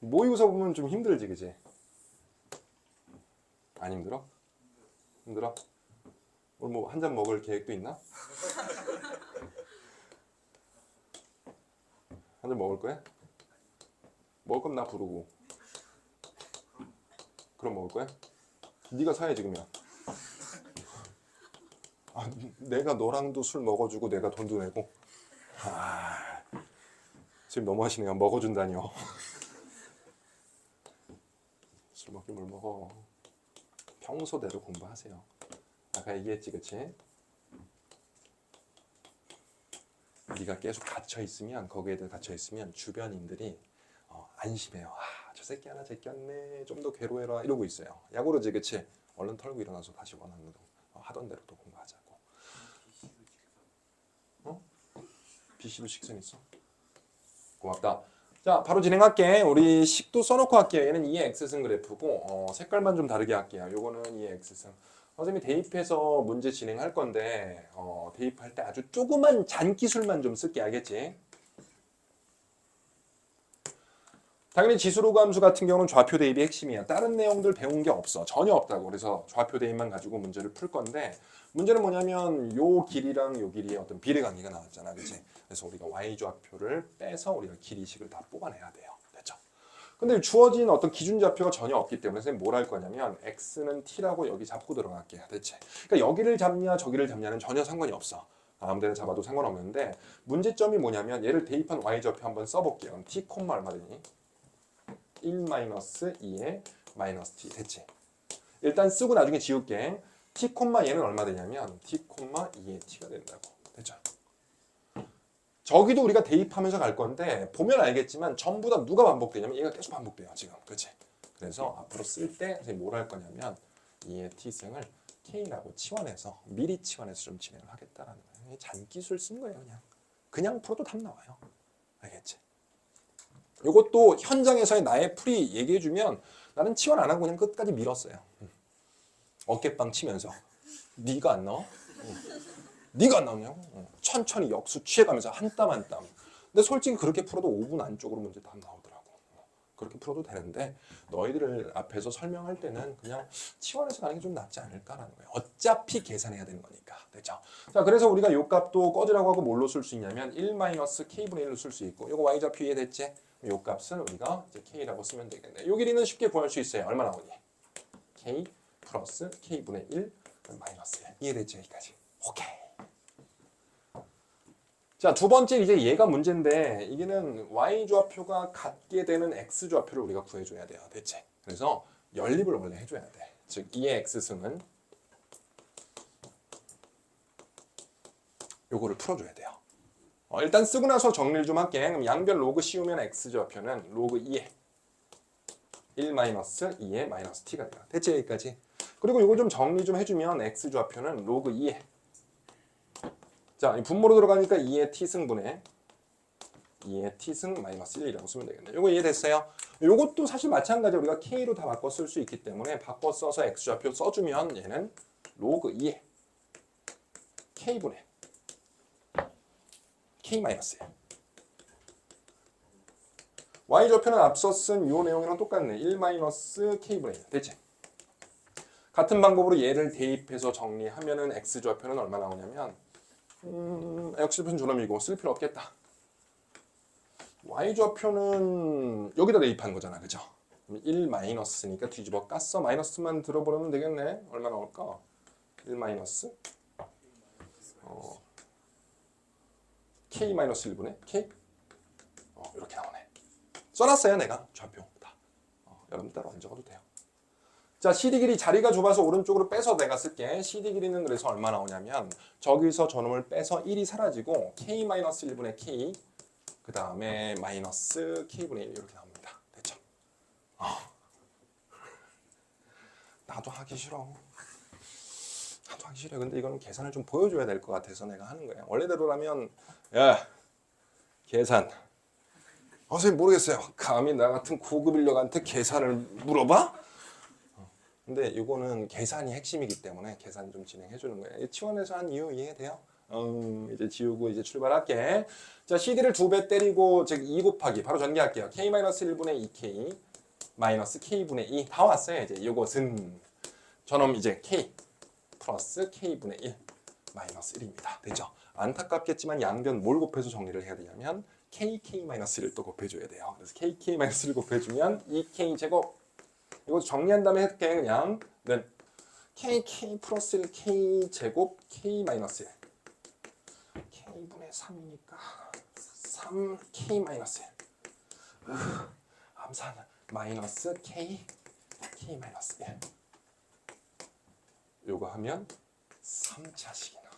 모의고사 보면 좀 힘들지, 그지? 안 힘들어? 힘들어? 오늘 뭐 한 잔 먹을 계획도 있나? 한 잔 먹을 거야? 먹을 거면 나 부르고. 그럼 먹을 거야? 네가 사야지 그러면. 내가 너랑도 술 먹어주고 내가 돈도 내고. 지금 너무하시네요. 먹어준다니요. 술 먹긴 뭘 먹어. 평소대로 공부하세요. 아까 얘기했지, 그치? 네가 계속 갇혀있으면, 거기에 대해 갇혀있으면 주변인들이 안심해요. 저 새끼 하나 제꼈네. 좀 더 괴로워해라. 이러고 있어요. 야구르지, 그치? 얼른 털고 일어나서 다시 원하는 거 하던 대로 또 공부하자고. BC도 식선 있어? 고맙다. 자, 바로 진행할게. 우리 식도 써놓고 할게요. 얘는 2의 X승 그래프고 색깔만 좀 다르게 할게요. 요거는 2의 X승. 선생님이 대입해서 문제 진행할 건데 대입할 때 아주 조그만 잔기술만 좀 쓸게. 알겠지? 당연히 지수로그 함수 같은 경우는 좌표 대입이 핵심이야. 다른 내용들 배운 게 없어. 전혀 없다고. 그래서 좌표 대입만 가지고 문제를 풀 건데 문제는 뭐냐면 요 길이랑 요 길이의 어떤 비례관계가 나왔잖아. 그치? 그래서 우리가 y좌표를 빼서 우리가 길이식을 다 뽑아내야 돼요. 됐죠? 근데 주어진 어떤 기준 좌표가 전혀 없기 때문에 선생님 뭘 할 거냐면 x는 t라고 여기 잡고 들어갈게요. 대체. 그러니까 여기를 잡냐 저기를 잡냐는 전혀 상관이 없어. 아무 데나 잡아도 상관없는데 문제점이 뭐냐면 얘를 대입한 y좌표 한번 써볼게요. t, 얼마 되니? 1-2의 마이너스 t 됐지? 일단 쓰고 나중에 지울게. t, 얘는 얼마 되냐면 t, 2의 t가 된다고. 됐죠? 저기도 우리가 대입하면서 갈 건데 보면 알겠지만 전부 다 누가 반복되냐면 얘가 계속 반복돼요. 지금. 그렇지? 그래서 앞으로 쓸 때 선생님이 뭘 할 거냐면 2의 t승을 k라고 치환해서 미리 치환해서 좀 진행을 하겠다라는 거예요. 잔기술 쓴 거예요. 그냥 풀어도 답 나와요. 알겠지? 이것도 현장에서의 나의 풀이 얘기해주면 나는 치환 안 하고 그냥 끝까지 밀었어요. 어깨빵 치면서 네가 안 나와? 네가 안 나오냐고? 천천히 역수 취해가면서 한 땀 한 땀. 근데 솔직히 그렇게 풀어도 5분 안쪽으로 문제 답 나오더라고. 그렇게 풀어도 되는데 너희들 앞에서 설명할 때는 그냥 치환해서 가는 게 좀 낫지 않을까라는 거예요. 어차피 계산해야 되는 거니까. 됐죠? 자, 그래서 우리가 요 값도 꺼지라고 하고 뭘로 쓸 수 있냐면 1-k분의 1로 쓸 수 있고 요거 y좌표 이해됐지? 요 값은 우리가 이제 k라고 쓰면 되겠네. 요 길이는 쉽게 구할 수 있어요. 얼마 나오니? k 플러스 k분의 1 마이너스 1. 이해됐지? 여기까지. 오케이. 자, 두 번째 이제 얘가 문제인데 이게는 y좌표가 같게 되는 x좌표를 우리가 구해줘야 돼요. 대체. 그래서 연립을 원래 해줘야 돼. 즉 2의 x승은 요거를 풀어줘야 돼요. 일단 쓰고 나서 정리를 좀 할게. 그럼 양변 로그 씌우면 x좌표는 로그 2의 1-2의 마이너스 t가 돼요. 대체 여기까지. 그리고 이거 좀 정리 좀 해주면 x좌표는 로그 2의 자, 분모로 들어가니까 2의 t승분의 2의 t승 마이너스 1이라고 쓰면 되겠네. 요거 이해됐어요? 요것도 사실 마찬가지로 우리가 k로 다 바꿔 쓸 수 있기 때문에 바꿔 써서 x좌표 써주면 얘는 로그 2의 k분의 k 마이너스 1 y좌표는 앞서 쓴 요 내용이랑 똑같네. 1 마이너스 k분의 1. 됐지? 같은 방법으로 얘를 대입해서 정리하면은 x좌표는 얼마 나오냐면 x좌표는 저놈이고 쓸 필요 없겠다. y좌표는 여기다 대입한 거잖아. 그죠? 1 마이너스니까 뒤집어 깠어. 마이너스만 들어버리면 되겠네. 얼마 나올까? 1 마이너스 k 마이너스 1분의 k 이렇게 나오네. 써놨어요 내가 좌표 다. 여러분 따로 안 적어도 돼요. 자, CD 길이 자리가 좁아서 오른쪽으로 빼서 내가 쓸게. CD 길이는 그래서 얼마 나오냐면 저기서 저놈을 빼서 1이 사라지고 k-1분의 k 그 다음에 마이너스 k분의 1 이렇게 나옵니다. 됐죠? 나도 하기 싫어. 나도 하기 싫어. 근데 이거는 계산을 좀 보여줘야 될 것 같아서 내가 하는 거야. 원래대로라면 야 계산 선생님 모르겠어요. 감히 나 같은 고급 인력한테 계산을 물어봐? 근데 이거는 계산이 핵심이기 때문에 계산 좀 진행해 주는 거예요. 치원에서 한 이유 이해돼요? 이제 지우고 이제 출발할게. 자, CD를 2배 때리고 즉 2 곱하기 바로 전개할게요. k-1분의 2k 마이너스 k분의 2 다 왔어요. 이제 이것은 저놈 이제 k 플러스 k분의 1 마이너스 1입니다. 됐죠? 안타깝겠지만 양변 뭘 곱해서 정리를 해야 되냐면 kk-1을 또 곱해줘야 돼요. 그래서 kk-1을 곱해주면 2k 제곱 이거 정리한 다음에 할게 그냥 k 플러스 1 k 제곱 k 마이너스 1 k분의 3이니까 3k 마이너스 1 암산 마이너스 k 마이너스 1 요거 하면 3차식이 나와요.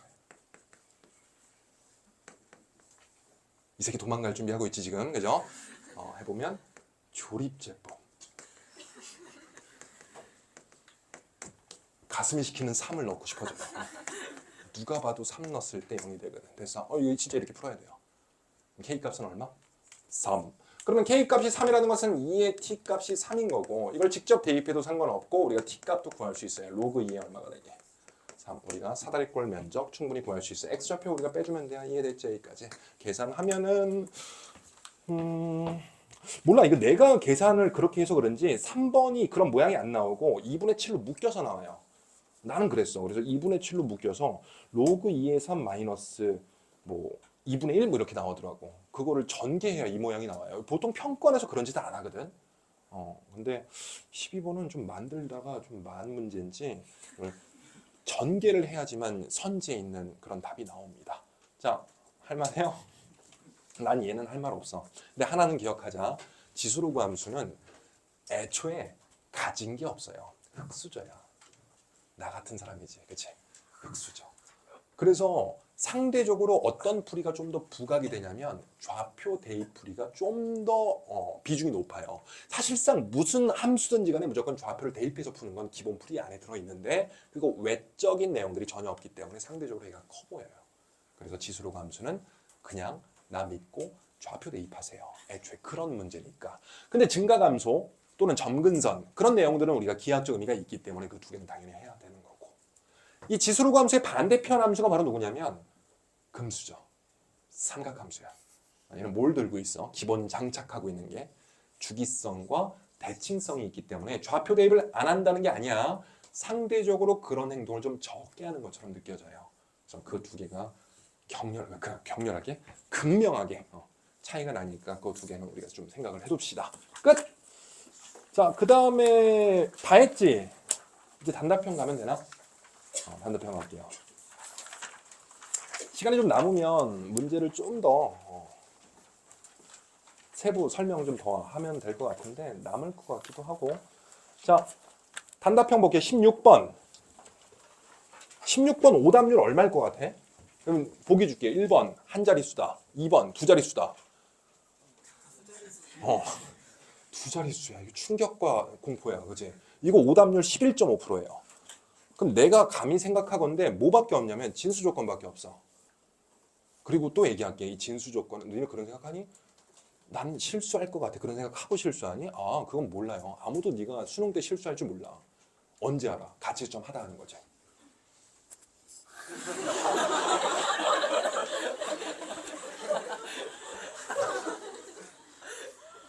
이 새끼 도망갈 준비하고 있지 지금 그죠? 해보면 조립제법 가슴이 시키는 3을 넣고 싶어져요. 누가 봐도 3 넣었을 때 0이 되거든. 그래서 이거 진짜 이렇게 풀어야 돼요. K값은 얼마? 3. 그러면 K값이 3이라는 것은 2의 T값이 3인 거고 이걸 직접 대입해도 상관없고 우리가 T값도 구할 수 있어요. 로그 2에 얼마가 되게? 3. 우리가 사다리꼴 면적 충분히 구할 수 있어요. X좌표 우리가 빼주면 돼요. 이해됐죠? 여기까지. 계산하면은 몰라 이거 내가 계산을 그렇게 해서 그런지 3번이 그런 모양이 안 나오고 2분의 7로 묶여서 나와요. 나는 그랬어. 그래서 2분의 7로 묶여서 로그 2의 3 마이너스 뭐 2분의 1 뭐 이렇게 나오더라고. 그거를 전개해야 이 모양이 나와요. 보통 평권에서 그런 짓을 안 하거든. 근데 12번은 좀 만들다가 좀 많은 문제인지 전개를 해야지만 선지에 있는 그런 답이 나옵니다. 자, 할만해요? 난 얘는 할 말 없어. 근데 하나는 기억하자. 지수로그 함수는 애초에 가진 게 없어요. 흙수저야. 나 같은 사람이지, 그치? 흙수저. 그래서 상대적으로 어떤 풀이가 좀 더 부각이 되냐면 좌표 대입 풀이가 좀 더 비중이 높아요. 사실상 무슨 함수든지 간에 무조건 좌표를 대입해서 푸는 건 기본 풀이 안에 들어있는데 그거 외적인 내용들이 전혀 없기 때문에 상대적으로 얘가 커 보여요. 그래서 지수로그 함수는 그냥 나 믿고 좌표 대입하세요. 애초에 그런 문제니까. 근데 증가감소 또는 점근선 그런 내용들은 우리가 기하학적 의미가 있기 때문에 그 두 개는 당연히 해야 되는 거고. 이 지수로그 함수의 반대편 함수가 바로 누구냐면 금수저. 삼각함수야. 얘는 뭘 들고 있어? 기본 장착하고 있는 게 주기성과 대칭성이 있기 때문에 좌표 대입을 안 한다는 게 아니야. 상대적으로 그런 행동을 좀 적게 하는 것처럼 느껴져요. 그래서 그 두 개가 격렬하게, 극명하게 차이가 나니까 그 두 개는 우리가 좀 생각을 해둡시다. 끝! 자, 그 다음에 다 했지? 이제 단답형 가면 되나? 단답형 갈게요. 시간이 좀 남으면 문제를 좀 더 세부 설명 좀 더 하면 될 것 같은데 남을 것 같기도 하고. 자, 단답형 볼게요. 16번. 16번 오답률 얼마일 것 같아? 그럼 보기 줄게. 1번 한 자릿수다. 2번 두 자릿수다. 두 자릿수야. 이거 충격과 공포야. 그지? 이거 오답률 11.5%예요. 그럼 내가 감히 생각하건데 뭐밖에 없냐면 진수 조건밖에 없어. 그리고 또 얘기할게. 이 진수 조건은 너희는 그런 생각하니? 난 실수할 것 같아. 그런 생각하고 실수하니? 그건 몰라요. 아무도 네가 수능 때 실수할 줄 몰라. 언제 알아? 같이 좀 하다 하는 거지.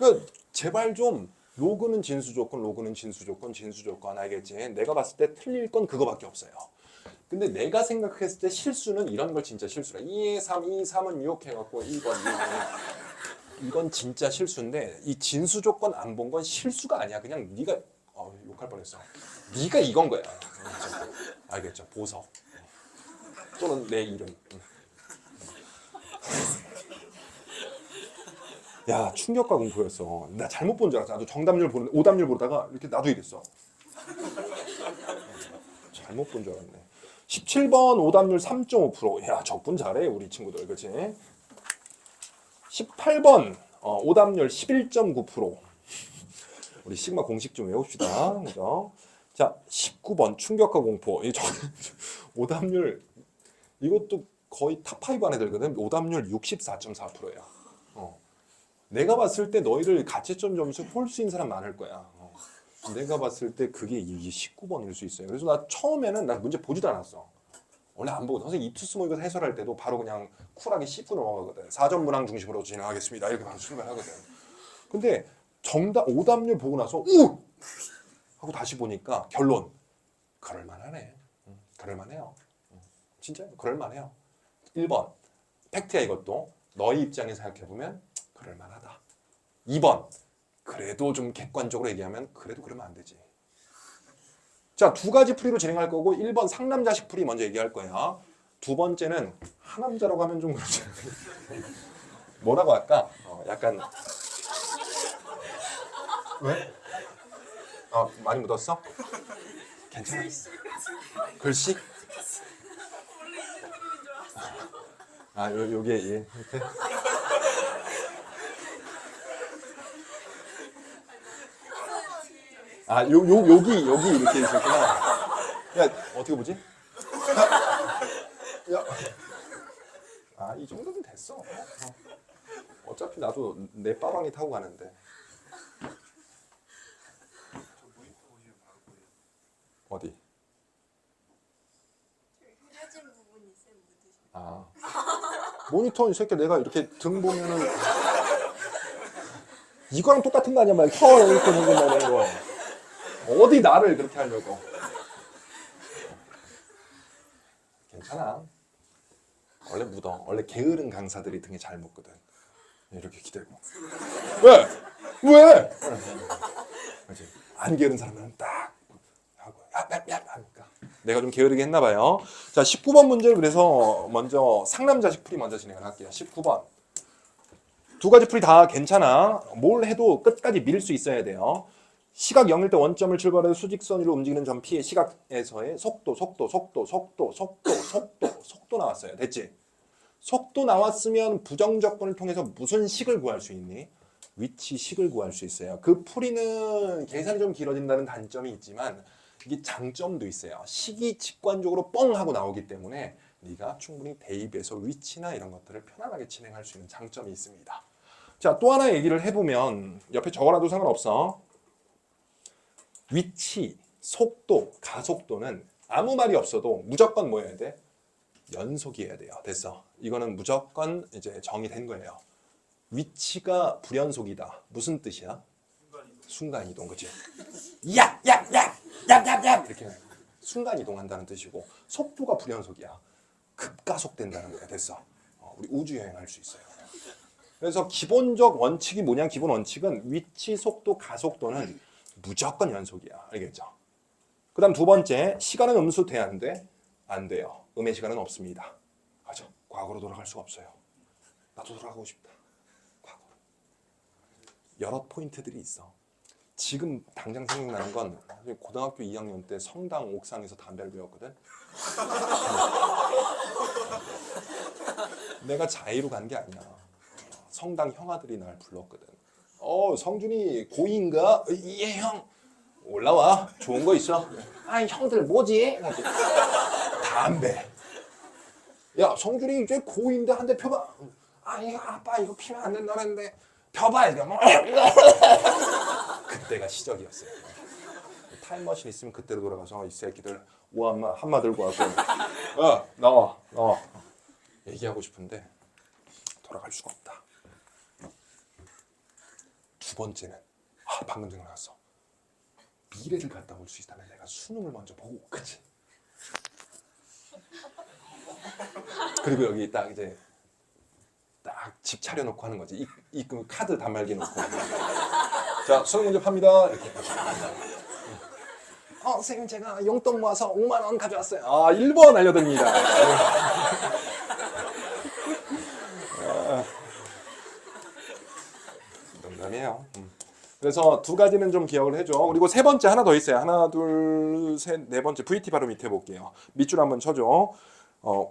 그러니까 제발 좀 로그는 진수 조건, 로그는 진수 조건, 진수 조건 알겠지? 내가 봤을 때 틀릴 건 그거밖에 없어요. 근데 내가 생각했을 때 실수는 이런 걸 진짜 실수라. 2에 3, 2, 3은 유혹해갖고 1번, 2번. 이건 진짜 실수인데 이 진수 조건 안 본 건 실수가 아니야. 그냥 네가 욕할 뻔했어. 네가 이건 거야. 알겠죠? 보석 또는 내 이름. 야, 충격과 공포였어. 나 잘못 본 줄 알았어. 나도 정답률 보는데 오답률 보다가 이렇게 나도 이랬어. 잘못 본 줄 알았네. 17번 오답률 3.5%. 야, 적분 잘해 우리 친구들. 그렇지? 18번 오답률 11.9%. 우리 시그마 공식 좀 외웁시다. 그죠? 자, 19번 충격과 공포. 이 오답률 이것도 거의 탑5 안에 들거든. 오답률 64.4%야. 내가 봤을 때 너희들 가채점 점수 홀수인 사람 많을 거야. 내가 봤을 때 그게 이게 19번일 수 있어요. 그래서 나 처음에는 나 문제 보지도 않았어. 원래 안 보고 선생님 입투스 모의고사 뭐 해설할 때도 바로 그냥 쿨하게 씹고 넘어가거든. 4점 문항 중심으로 진행하겠습니다. 이렇게 바로 출발하거든. 근데 정답 오답률 보고 나서 우! 하고 다시 보니까 결론 그럴만하네. 그럴만해요. 진짜 그럴만해요. 1번 팩트야 이것도. 너희 입장에서 생각해보면 그럴만하다. 2번 그래도 좀 객관적으로 얘기하면 그래도 그러면 안 되지. 자, 두 가지 풀이로 진행할 거고 1번 상남자식 풀이 먼저 얘기할 거야. 두 번째는 하남자라고 하면 좀 그렇지. 뭐라고 할까? 약간 왜? 많이 묻었어? 괜찮아? 글씨? 요게 예. 이렇게. 여기 이렇게 있었구나. 야, 어떻게 보지? 야. 이 정도면 됐어. 어차피 나도 내 빠방이 타고 가는데. 어디? 흐려진 부분이 쌤 묻으신. 모니터 이 새끼 내가 이렇게 등 보면은 이거랑 똑같은 거 아니야? 막 혀 이렇게 생긴다는 거. 어디 나를 그렇게 하려고. 괜찮아. 원래 묻어. 원래 게으른 강사들이 등에 잘 묻거든. 이렇게 기대고. 왜? 왜? 그렇지. 안 게으른 사람은 딱 하고 야 하니까. 내가 좀 게으르게 했나 봐요. 자, 19번 문제를 그래서 먼저 상남자식 풀이 먼저 진행을 할게요. 19번. 두 가지 풀이 다 괜찮아. 뭘 해도 끝까지 밀 수 있어야 돼요. 시각 0일 때 원점을 출발해서 수직선 위로 움직이는 점 P의 시각에서의 속도 나왔어요. 됐지? 속도 나왔으면 부정적분을 통해서 무슨 식을 구할 수 있니? 위치식을 구할 수 있어요. 그 풀이는 계산이 좀 길어진다는 단점이 있지만 이게 장점도 있어요. 식이 직관적으로 뻥 하고 나오기 때문에 네가 충분히 대입해서 위치나 이런 것들을 편안하게 진행할 수 있는 장점이 있습니다. 자, 또 하나 얘기를 해보면 옆에 적어놔도 상관없어. 위치, 속도, 가속도는 아무 말이 없어도 무조건 뭐 해야 돼? 연속이어야 돼요. 됐어. 이거는 무조건 이제 정의된 거예요. 위치가 불연속이다. 무슨 뜻이야? 순간이동, 그치? 야! 이렇게 순간이동한다는 뜻이고 속도가 불연속이야. 급가속된다는 거야. 됐어. 우리 우주여행할 수 있어요. 그래서 기본적 원칙이 뭐냐? 기본 원칙은 위치, 속도, 가속도는 무조건 연속이야. 알겠죠? 그 다음 두 번째, 시간은 음수 돼야 안 돼? 안 돼요. 음의 시간은 없습니다. 맞아. 과거로 돌아갈 수가 없어요. 나도 돌아가고 싶다. 과거로. 여러 포인트들이 있어. 지금 당장 생각나는 건 고등학교 2학년 때 성당 옥상에서 담배를 피웠거든. 내가 자의로 간 게 아니야. 성당 형아들이 날 불렀거든. 성준이 고2인가? 예, 형. 올라와. 좋은 거 있어. 아이, 형들 뭐지? 담배. 야, 성준이 이제 고2인데 한 대 펴봐. 아니, 아빠 이거 피면 안 된다는데 펴봐. 이거. 그때가 시작이었어요. 타임머신 있으면 그때로 돌아가서 이 새끼들 한마 들고 와서 나와. 얘기하고 싶은데 돌아갈 수가 없다. 두 번째는 방금 생각났어. 미래를 갖다 볼 수 있다면 내가 수능을 먼저 보고, 그치? 그리고 여기 딱 이제 딱 집 차려놓고 하는 거지. 이 카드 단말기 놓고. 자, 수능 문제 팝니다. 이렇게. 선생님 제가 용돈 모아서 5만 원 가져왔어요. 1번 알려드립니다. 농담이에요. 그래서 두 가지는 좀 기억을 해줘. 그리고 세 번째 하나 더 있어요. 하나, 둘, 셋, 네 번째. VT 바로 밑에 볼게요. 밑줄 한번 쳐줘.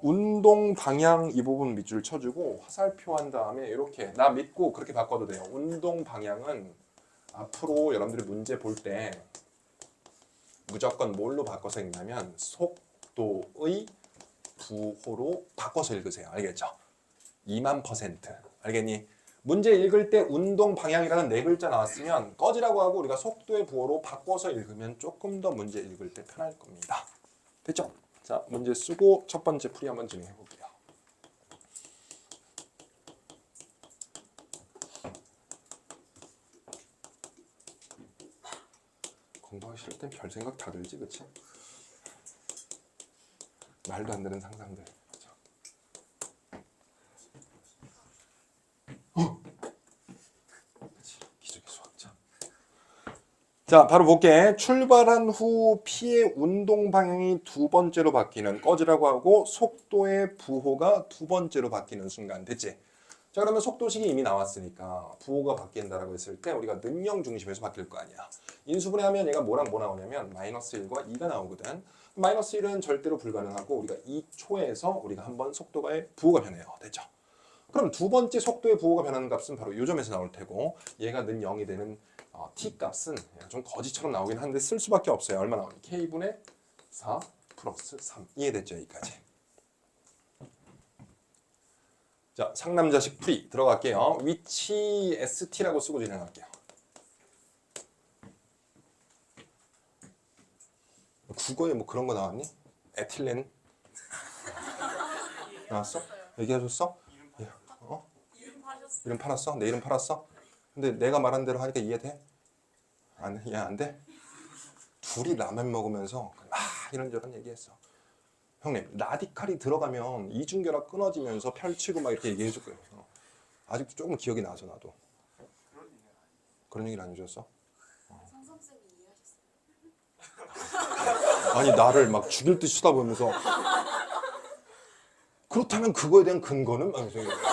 운동 방향 이 부분 밑줄 쳐주고 화살표 한 다음에 이렇게 나 믿고 그렇게 바꿔도 돼요. 운동 방향은 앞으로 여러분들이 문제 볼 때 무조건 뭘로 바꿔서 읽냐면 속도의 부호로 바꿔서 읽으세요. 알겠죠? 20000%. 알겠니? 문제 읽을 때 운동 방향이라는 네 글자 나왔으면 꺼지라고 하고 우리가 속도의 부호로 바꿔서 읽으면 조금 더 문제 읽을 때 편할 겁니다. 됐죠? 자, 문제 쓰고 첫 번째 풀이 한번 진행해 볼게요. 공부하기 싫을 땐 별 생각 다 들지, 그치? 말도 안 되는 상상들. 기적의 수학자. 자, 바로 볼게. 출발한 후 P의 운동 방향이 두 번째로 바뀌는, 꺼지라고 하고 속도의 부호가 두 번째로 바뀌는 순간. 됐지? 자, 그러면 속도식이 이미 나왔으니까 부호가 바뀐다라고 했을 때 우리가 능령 중심에서 바뀔 거 아니야. 인수분해하면 얘가 뭐랑 뭐 나오냐면 마이너스 1과 2가 나오거든. 마이너스 1은 절대로 불가능하고 우리가 2초에서 우리가 한번 속도의 부호가 변해요. 됐죠? 그럼 두 번째 속도의 부호가 변하는 값은 바로 이 점에서 나올 테고 얘가 는 0이 되는 t 값은 좀 거지처럼 나오긴 하는데 쓸 수밖에 없어요. 얼마 나오니? k분의 4 플러스 3. 이해됐죠? 여기까지. 자, 상남자식 풀이 들어갈게요. 위치 st라고 쓰고 진행할게요. 국어에 뭐 그런 거 나왔니? 에틸렌 나왔어? 얘기해줬어? 이름 팔았어? 내 이름 팔았어? 근데 내가 말한 대로 하니까 이해돼? 이해 안 돼? 둘이 라면 먹으면서 이런저런 얘기했어. 형님, 라디칼이 들어가면 이중결합 끊어지면서 펼치고 막 이렇게 얘기해줄 거예요. 아직도 조금 기억이 나서 나도. 그런 얘기를 안 해줬어? 상sam쌤이 이해하셨어요? 아니, 나를 막 죽일 듯이 쳐다보면서 그렇다면 그거에 대한 근거는? 막 이러면서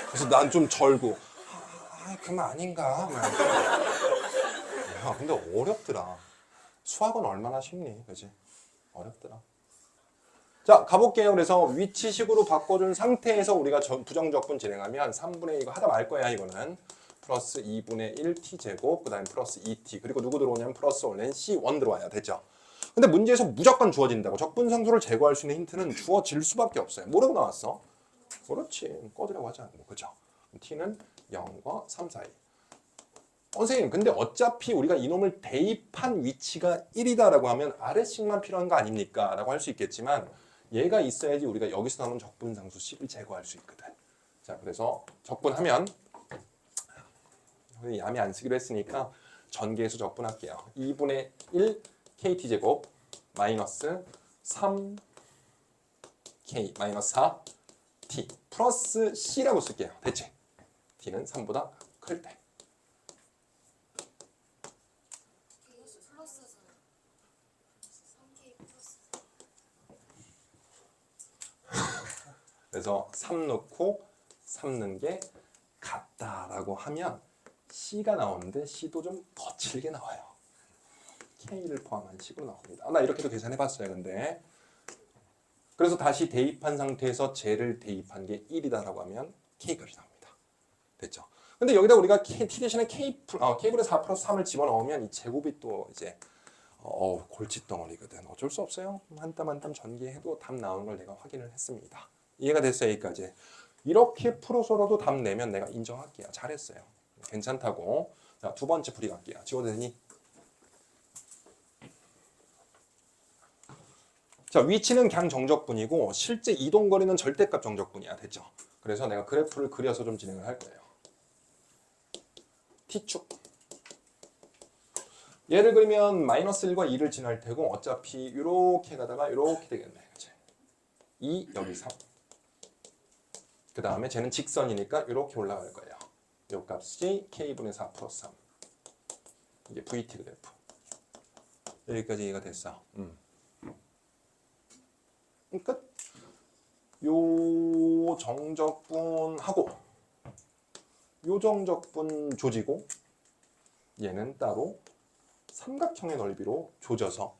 그래서 난 좀 절고 그만 아닌가? 야, 근데 어렵더라. 수학은 얼마나 쉽니? 그치? 어렵더라. 자, 가볼게요. 그래서 위치식으로 바꿔준 상태에서 우리가 부정적분 진행하면 3분의 2가 하다 말 거야, 이거는. 플러스 2분의 1 t제곱, 그 다음에 플러스 2t. 그리고 누구 들어오냐면 플러스 원래는 c1 들어와야 되죠. 근데 문제에서 무조건 주어진다고. 적분상수를 제거할 수 있는 힌트는 주어질 수밖에 없어요. 뭐라고 나왔어? 그렇지. 꺼지라고 하지 않고. 그죠? t는 0과 3 사이. 선생님, 근데 어차피 우리가 이놈을 대입한 위치가 1이다라고 하면 아래식만 필요한 거 아닙니까? 라고 할 수 있겠지만 얘가 있어야지 우리가 여기서 나오는 적분상수 식을 제거할 수 있거든. 자, 그래서 적분하면 야매 안 쓰기로 했으니까 전개해서 적분할게요. 2분의 1 kt제곱 마이너스 3k 마이너스 4t 플러스 c라고 쓸게요. 대체 t는 3보다 클 때. 그래서 3 넣고 3 넣은 게 같다라고 하면 C가 나오는데 C도 좀 거칠게 나와요. K를 포함한 식으로 나옵니다. 나 이렇게도 계산해봤어요. 근데 그래서 다시 대입한 상태에서 J를 대입한 게 1이다라고 하면 K값이 나옵니다. 됐죠? 근데 여기다 우리가 T 대신에 K분의 4 플러스 3을 집어넣으면 이 제곱이 또 이제 골칫덩어리거든. 어쩔 수 없어요. 한 땀 한 땀 전개해도 답 나오는 걸 내가 확인을 했습니다. 이해가 됐어요? 여기까지. 이렇게 풀어서라도 답 내면 내가 인정할게요. 잘했어요. 괜찮다고. 자, 두 번째 풀이 갈게요. 지워도 되니? 자, 위치는 그냥 정적분이고 실제 이동거리는 절대값 정적분이야. 됐죠? 그래서 내가 그래프를 그려서 좀 진행을 할 거예요. T축. 얘를 그리면 마이너스 1과 2를 지날 테고 어차피 이렇게 가다가 이렇게 되겠네. 그치? 2 여기 3. 그 다음에 쟤는 직선이니까 이렇게 올라갈 거예요. 이 값이 K분의 4 플러스 3. 이게 VT 그래프. 여기까지 이해가 됐어. 끝. 요 정적분하고 요 정적분 조지고 얘는 따로 삼각형의 넓이로 조져서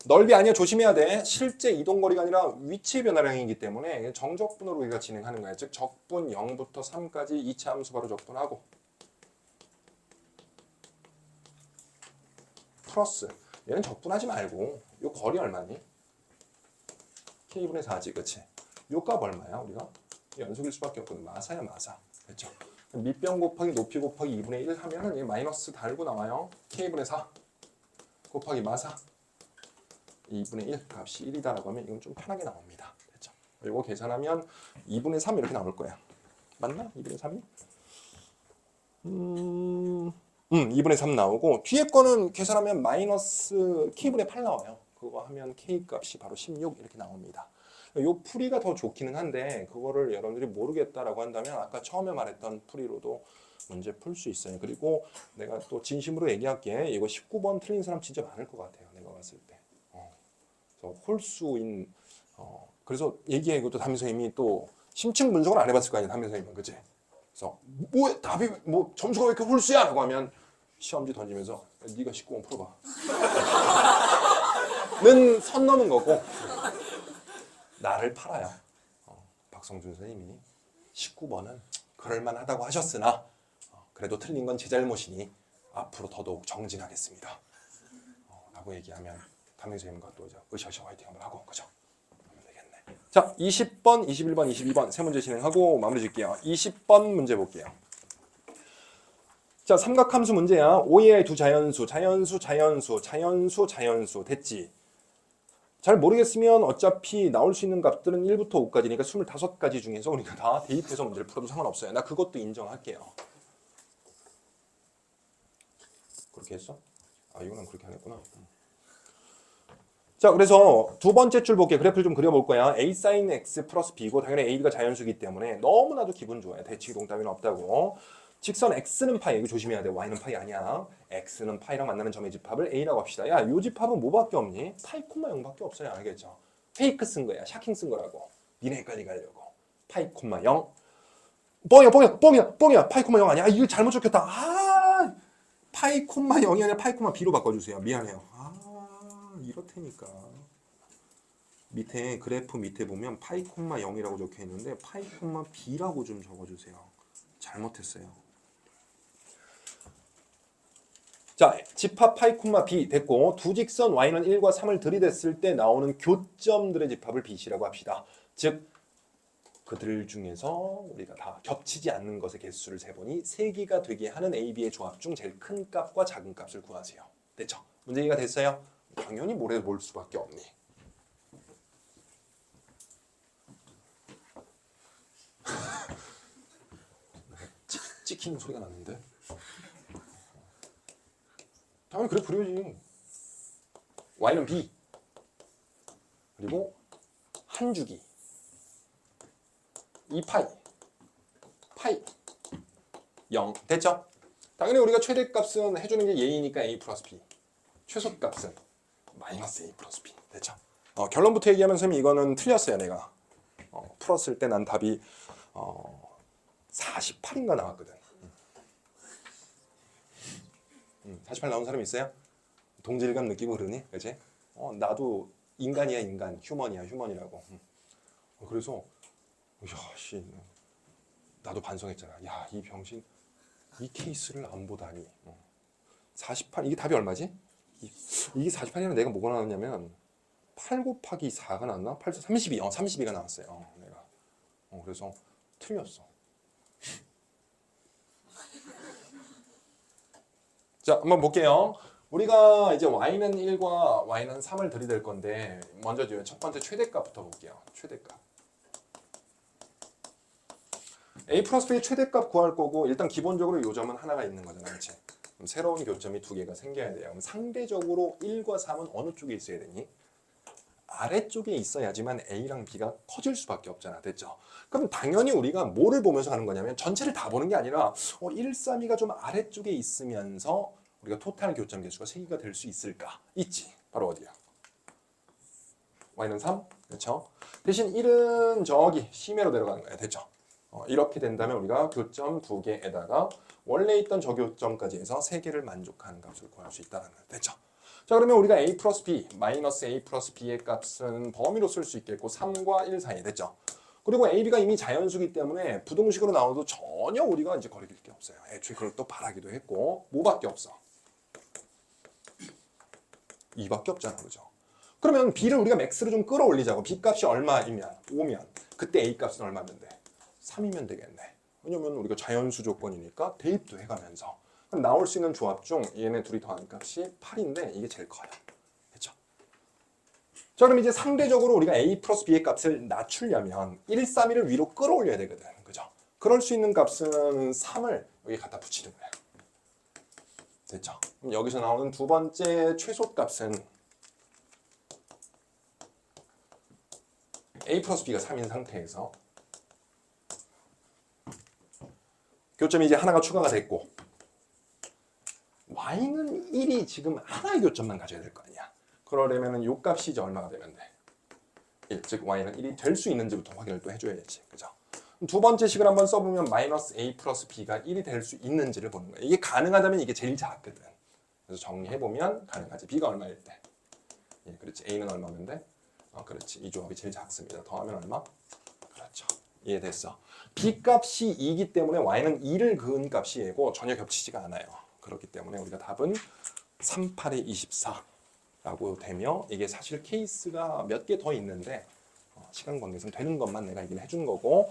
넓이 아니야 조심해야 돼. 실제 이동거리가 아니라 위치 변화량이기 때문에 정적분으로 우리가 진행하는 거야. 즉 적분 0부터 3까지 2차 함수 바로 적분하고 플러스 얘는 적분하지 말고 요 거리 얼마니? K분의 4지 그치? 요 값 얼마야 우리가? 연속일 수밖에 없거든. 마사야 마사. 그렇죠? 밑변 곱하기 높이 곱하기 2분의 1 하면은 얘 마이너스 달고 나와요. K분의 4 곱하기 마사 2분의 1 값이 1이다라고 하면 이건 좀 편하게 나옵니다. 됐죠? 이거 계산하면 2분의 3 이렇게 나올 거야. 맞나? 2분의 3이? 2분의 3 나오고 뒤에 거는 계산하면 마이너스 K분의 8 나와요. 그거 하면 K 값이 바로 16 이렇게 나옵니다. 요 풀이가 더 좋기는 한데 그거를 여러분들이 모르겠다라고 한다면 아까 처음에 말했던 풀이로도 문제 풀 수 있어요. 그리고 내가 또 진심으로 얘기할게. 이거 19번 틀린 사람 진짜 많을 것 같아요. 내가 봤을 때. 그래서 홀수인 그래서 얘기해 이것도 담임 선생님이 또 심층 분석을 안 해봤을 거 아니야. 담임 선생님은 그치? 그래서 뭐 답이 뭐 점수가 왜 이렇게 홀수야? 라고 하면 시험지 던지면서 네가 19번 풀어봐. 는 선 넘은 거고 나를 팔아요. 박성준 선생님이 19번은 그럴만하다고 하셨으나 그래도 틀린 건 제 잘못이니 앞으로 더더욱 정진하겠습니다. 라고 얘기하면 담임 선생님과 또 으쌰으쌰 화이팅 한번 하고 그죠? 하면 되겠네. 자 20번, 21번, 22번 세 문제 진행하고 마무리 짓게요. 20번 문제 볼게요. 자 삼각함수 문제야. O의 두 자연수, 자연수, 자연수, 자연수, 자연수 됐지? 잘 모르겠으면 어차피 나올 수 있는 값들은 1부터 5까지니까 25가지 중에서 우리가 다 대입해서 문제를 풀어도 상관없어요. 나 그것도 인정할게요. 그렇게 했어? 아 이거는 그렇게 안 했구나. 자 그래서 두 번째 줄 볼게요. 그래프를 좀 그려볼 거야. A sin x 플러스 b고 당연히 A, B가 자연수이기 때문에 너무나도 기분 좋아요. 대칭 이동 따위는 없다고. 직선 x는 파이, 이거 조심해야 돼. y는 파이 아니야. x는 파이랑 만나는 점의 집합을 a라고 합시다. 야, 요 집합은 뭐밖에 없니? 파이 콤마 0밖에 없어요. 알겠죠? 페이크 쓴 거야. 샤킹 쓴 거라고. 니네 헷갈리 가려고. 파이 콤마 0. 뻥이야. 파이 콤마 0 아니야. 아, 이거 잘못 적혔다. 아, 파이 콤마 0이 아니라 파이 콤마 b로 바꿔주세요. 미안해요. 아, 이렇다니까. 밑에 그래프 밑에 보면 파이 콤마 0이라고 적혀 있는데 파이 콤마 b라고 좀 적어주세요. 잘못했어요. 자, 집합 파이 콤마 b 됐고 두 직선 y는 1과 3을 들이댔을 때 나오는 교점들의 집합을 bc라고 합시다. 즉 그들 중에서 우리가 다 겹치지 않는 것의 개수를 세보니 3개가 되게 하는 a, b의 조합 중 제일 큰 값과 작은 값을 구하세요. 됐죠? 문제 이해가 됐어요? 당연히 모래 볼 수밖에 없니. 찍히는 소리가 났는데 당연히 그래 그려야지. y는 b 그리고 한 주기 2파이 0 됐죠? 당연히 우리가 최대값은 해주는 게 a니까 a 플러스 b 최소값은 마이너스 a 플러스 b 됐죠? 결론부터 얘기하면 선생님 이거는 틀렸어요. 내가 풀었을 때 난 답이 48인가 나왔거든. 48 나온 사람 있어요? 동질감 느끼고 그러니? 그치? 나도 인간이야 인간, 휴먼이라고. 그래서 야씨 나도 반성했잖아. 야 이 병신 이 케이스를 안 보다니. 48 이게 답이 얼마지? 이게 48이면 내가 뭐가 나왔냐면 8 곱하기 4가 나왔나? 8, 32, 32가 나왔어요. 내가. 그래서 틀렸어. 자, 한번 볼게요. 우리가 이제 y는 1과 y는 3을 들이댈 건데 먼저 첫 번째 최대값부터 볼게요. 최대값. a 플러스 b의 최대값 구할 거고 일단 기본적으로 요 점은 하나가 있는 거잖아. 그렇지? 그럼 새로운 교점이 두 개가 생겨야 돼요. 그럼 상대적으로 1과 3은 어느 쪽에 있어야 되니? 아래쪽에 있어야지만 a랑 b가 커질 수밖에 없잖아. 됐죠? 그럼 당연히 우리가 뭐를 보면서 하는 거냐면 전체를 다 보는 게 아니라 1, 3, 2가 좀 아래쪽에 있으면서 우리가 토탈 교점 개수가 3개가 될 수 있을까? 있지. 바로 어디야? y는 3? 그렇죠? 대신 1은 저기 심해로 내려가는 거야. 됐죠? 이렇게 된다면 우리가 교점 2개에다가 원래 있던 저교점까지 해서 3개를 만족하는 값을 구할 수 있다는 거예요. 됐죠? 자, 그러면 우리가 a 플러스 b, 마이너스 a 플러스 b의 값은 범위로 쓸 수 있겠고 3과 1 사이. 됐죠? 그리고 a, b가 이미 자연수기 때문에 부동식으로 나와도 전혀 우리가 이제 거리낄 게 없어요. 애초에 그걸 또 바라기도 했고 뭐밖에 없어? 2밖에 없잖아. 그죠? 그러면 b를 우리가 맥스를 좀 끌어올리자고. b 값이 얼마이면 5면 그때 a 값은 얼마면 돼? 3이면 되겠네. 왜냐면 우리가 자연수 조건이니까 대입도 해가면서 그럼 나올 수 있는 조합 중 얘네 둘이 더한 값이 8인데 이게 제일 커요. 그렇죠? 자, 그럼 이제 상대적으로 우리가 a 플러스 b의 값을 낮추려면 1, 3, 1을 위로 끌어올려야 되거든. 그죠? 그럴 수 있는 값은 3을 여기 갖다 붙이는 거예요. 됐죠? 그럼 여기서 나오는 두 번째 최소값은 a 플러스 b가 3인 상태에서 교점이 이제 하나가 추가가 됐고 y는 1이 지금 하나의 교점만 가져야 될 거 아니야. 그러려면 요 값이 이제 얼마가 되면 돼? 1, 즉 y는 1이 될 수 있는지부터 확인을 또 해줘야지. 그죠? 두 번째 식을 한번 써보면 마이너스 a 플러스 b가 1이 될 수 있는지를 보는 거야. 이게 가능하다면 이게 제일 작거든. 그래서 정리해보면 가능하지. b가 얼마일 때? 예, 그렇지. a는 얼마면 돼? 그렇지. 이 조합이 제일 작습니다. 더하면 얼마? 그렇죠. 이해됐어. b 값이 2이기 때문에 y는 2를 그은 값이 얘고 전혀 겹치지가 않아요. 그렇기 때문에 우리가 답은 3, 8에 24라고 되며 이게 사실 케이스가 몇 개 더 있는데 시간 관계상 되는 것만 내가 얘기를 해준 거고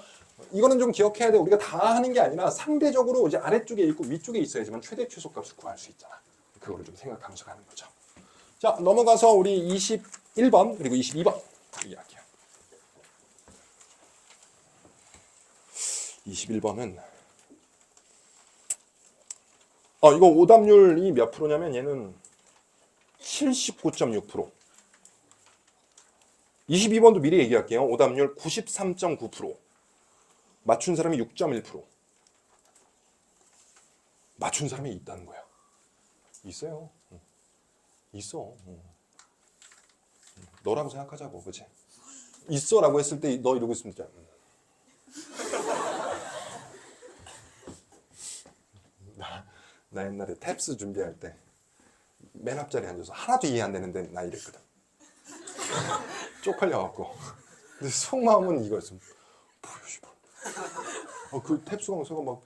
이거는 좀 기억해야 돼. 우리가 다 하는 게 아니라 상대적으로 이제 아래쪽에 있고 위쪽에 있어야지만 최대 최소값을 구할 수 있잖아. 그거를 좀 생각하면서 가는 거죠. 자, 넘어가서 우리 21번 그리고 22번 이야기야. 21번은 이거 오답률이 몇 프로냐면 얘는 79.6%. 22번도 미리 얘기할게요. 오답률 93.9%. 맞춘 사람이 6.1%. 맞춘 사람이 있다는 거야. 있어요. 있어. 너라고 생각하자고. 그치? 있어라고 했을 때 너 이러고 있으면 진짜 나 옛날에 탭스 준비할 때 맨 앞자리에 앉아서 하나도 이해 안 되는데 나 이랬거든. 쪽팔려갖고. 근데 속마음은 이거였어. 그 탭스 강사가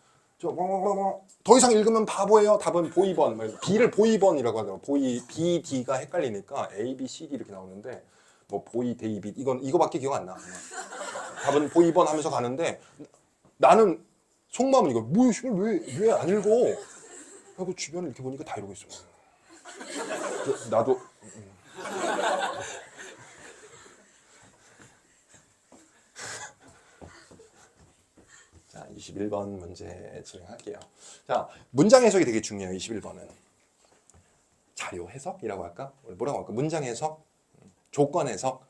더 이상 읽으면 바보예요. 답은 보이번. B를 보이번이라고 하더라고. 보이, B, D가 헷갈리니까 A, B, C, D 이렇게 나오는데 뭐 보이, 데이빗 이거밖에 기억 안 나. 답은 보이번 하면서 가는데 나는 속마음은 이거 뭐야 왜 안 읽어? 하고 주변을 이렇게 보니까 다 이러고 있어. 나도 자, 21번 문제 진행할게요. 자, 문장 해석이 되게 중요해요. 21번은 자료 해석이라고 할까? 뭐라고 할까? 문장 해석, 조건 해석.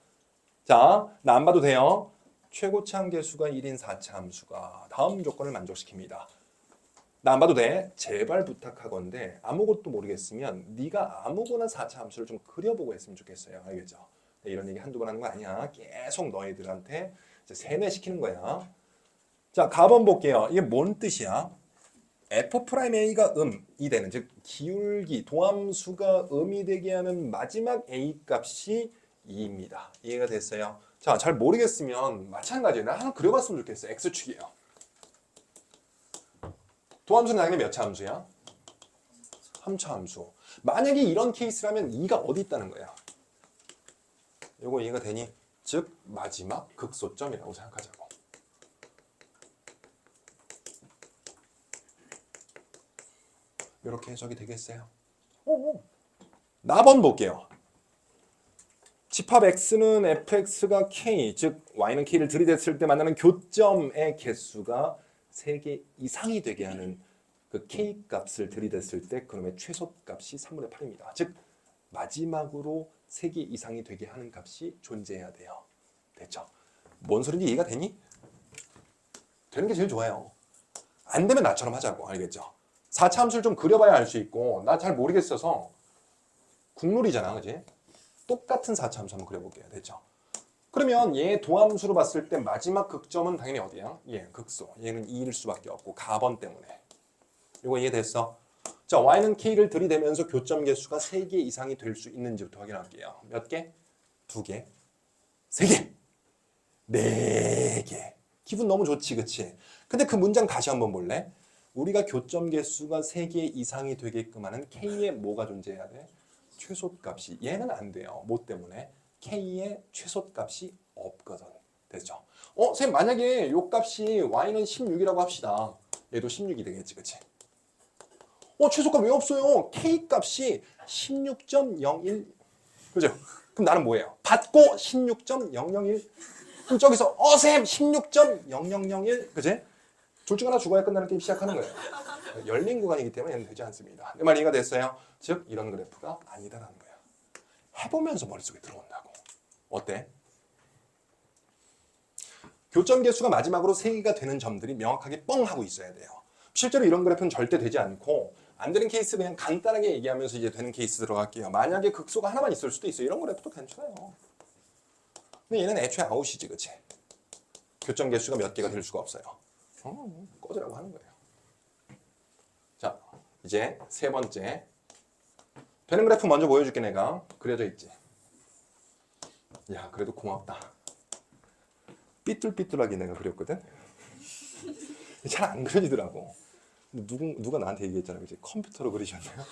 자, 나 안 봐도 돼요. 최고차함 계수가 1인 4차 함수가 다음 조건을 만족시킵니다. 나 안 봐도 돼. 제발 부탁하건대 아무것도 모르겠으면 네가 아무거나 4차 함수를 좀 그려보고 했으면 좋겠어요. 알겠죠? 이런 얘기 한두 번 하는 거 아니야. 계속 너희들한테 이제 세뇌시키는 거야. 자, 가번 볼게요. 이게 뭔 뜻이야? F'A가 음이 되는, 즉 기울기, 도함수가 음이 되게 하는 마지막 A 값이 2입니다. 이해가 됐어요? 자, 잘 모르겠으면 마찬가지예요. 나 하나 그려봤으면 좋겠어요. X축이에요. 도함수는 당연히 몇 차 함수야? 3차 함수. 만약에 이런 케이스라면 2가 어디 있다는 거야? 이거 이해가 되니? 즉 마지막 극소점이라고 생각하자고. 이렇게 해석이 되겠어요. 나번 볼게요. 집합 x는 fx가 k, 즉 y는 k를 들이댔을 때 만나는 교점의 개수가 3개 이상이 되게 하는 그 k 값을 들이댔을 때 그놈의 최소값이 3분의 8입니다. 즉 마지막으로 3개 이상이 되게 하는 값이 존재해야 돼요. 됐죠? 뭔 소리인지 이해가 되니? 되는 게 제일 좋아요. 안 되면 나처럼 하자고. 알겠죠? 4차 함수를 좀 그려봐야 알 수 있고 나 잘 모르겠어서 국룰이잖아. 그지? 똑같은 4차 함수 한번 그려볼게요. 됐죠? 그러면 얘 도함수로 봤을 때 마지막 극점은 당연히 어디야? 얘 극소. 얘는 2일 수밖에 없고 가번 때문에. 이거 이해됐어? 자, y는 k를 들이대면서 교점 개수가 3개 이상이 될 수 있는지부터 확인할게요. 몇 개? 2개, 3개, 4개. 기분 너무 좋지, 그치? 근데 그 문장 다시 한번 볼래? 우리가 교점 개수가 3개 이상이 되게끔 하는 k의 뭐가 존재해야 돼? 최소값이. 얘는 안 돼요. 뭐 때문에? k의 최소값이 없거든. 됐죠? 선생님 만약에 요 값이 y는 16이라고 합시다. 얘도 16이 되겠지, 그치? 최소값 왜 없어요? k 값이 16.01. 그죠? 그럼 나는 뭐예요? 받고 16.001. 그럼 저기서 쌤 16.0001. 그지? 둘 중 하나 죽어야 끝나는 게임 시작하는 거예요. 열린 구간이기 때문에 얘는 되지 않습니다. 내 말 이해가 됐어요? 즉 이런 그래프가 아니다라는 거예요. 해보면서 머릿속에 들어온다고. 어때? 교점 개수가 마지막으로 3개가 되는 점들이 명확하게 뻥 하고 있어야 돼요. 실제로 이런 그래프는 절대 되지 않고 안 되는 케이스 그냥 간단하게 얘기하면서 이제 되는 케이스 들어갈게요. 만약에 극소가 하나만 있을 수도 있어요. 이런 그래프도 괜찮아요. 근데 얘는 애초에 아웃이지, 그치? 교점 개수가 몇 개가 될 수가 없어요. 꺼지라고 하는 거예요. 자, 이제 세 번째. 되는 그래프 먼저 보여줄게, 내가. 그려져 있지. 야, 그래도 고맙다. 삐뚤삐뚤하게 내가 그렸거든? 잘 안 그려지더라고. 누가 나한테 얘기했잖아요. 이제 컴퓨터로 그리셨나요?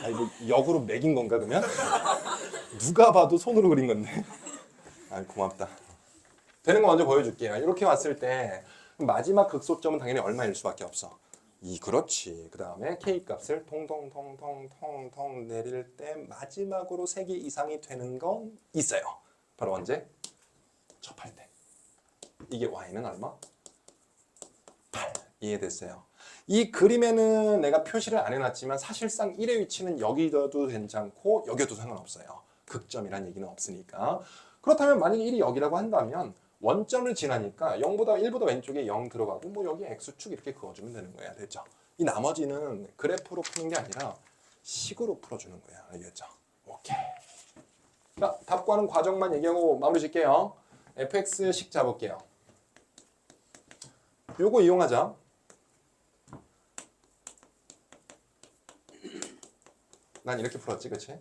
아니, 뭐 역으로 매긴 건가, 그러면? 누가 봐도 손으로 그린 건데. 고맙다. 되는 거 먼저 보여줄게요. 이렇게 왔을 때 마지막 극소점은 당연히 얼마일 수밖에 없어. 그렇지. 그 다음에 k 값을 통통통통통통 내릴 때 마지막으로 3개 이상이 되는 건 있어요. 바로 언제? 접할 때. 이게 y는 얼마? 8. 이해됐어요? 이 그림에는 내가 표시를 안 해놨지만 사실상 1의 위치는 여기도 괜찮고 여기도 상관없어요. 극점이란 얘기는 없으니까. 그렇다면 만약에 1이 여기라고 한다면 원점을 지나니까 0보다 1보다 왼쪽에 0 들어가고 뭐 여기 x축 이렇게 그어주면 되는 거야. 됐죠? 이 나머지는 그래프로 푸는 게 아니라 식으로 풀어주는 거야. 알겠죠? 오케이. 자, 답 구하는 과정만 얘기하고 마무리 짓게요. fx식 잡을게요. 요거 이용하자. 난 이렇게 풀었지, 그치?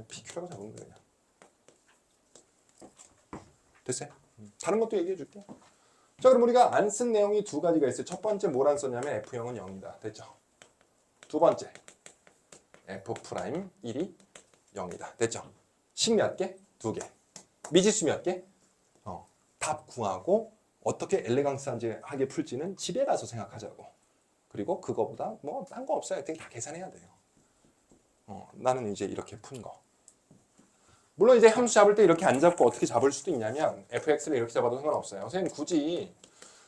PQ라고 잡은 거야. 됐어요? 다른 것도 얘기해 줄게. 자, 그럼 우리가 안 쓴 내용이 두 가지가 있어요. 첫 번째 뭘 안 썼냐면 F형은 0이다. 됐죠? 두 번째 F'1이 0이다. 됐죠? 식 몇 개? 2개. 미지수 몇 개? 답 구하고 어떻게 엘레강스하게 풀지는 집에 가서 생각하자고. 그리고 그거보다 뭐 딴 거 없어요. 되게 다 계산해야 돼요. 나는 이제 이렇게 푼 거. 물론 이제 함수 잡을 때 이렇게 안 잡고 어떻게 잡을 수도 있냐면 fx를 이렇게 잡아도 상관없어요. 선생님 굳이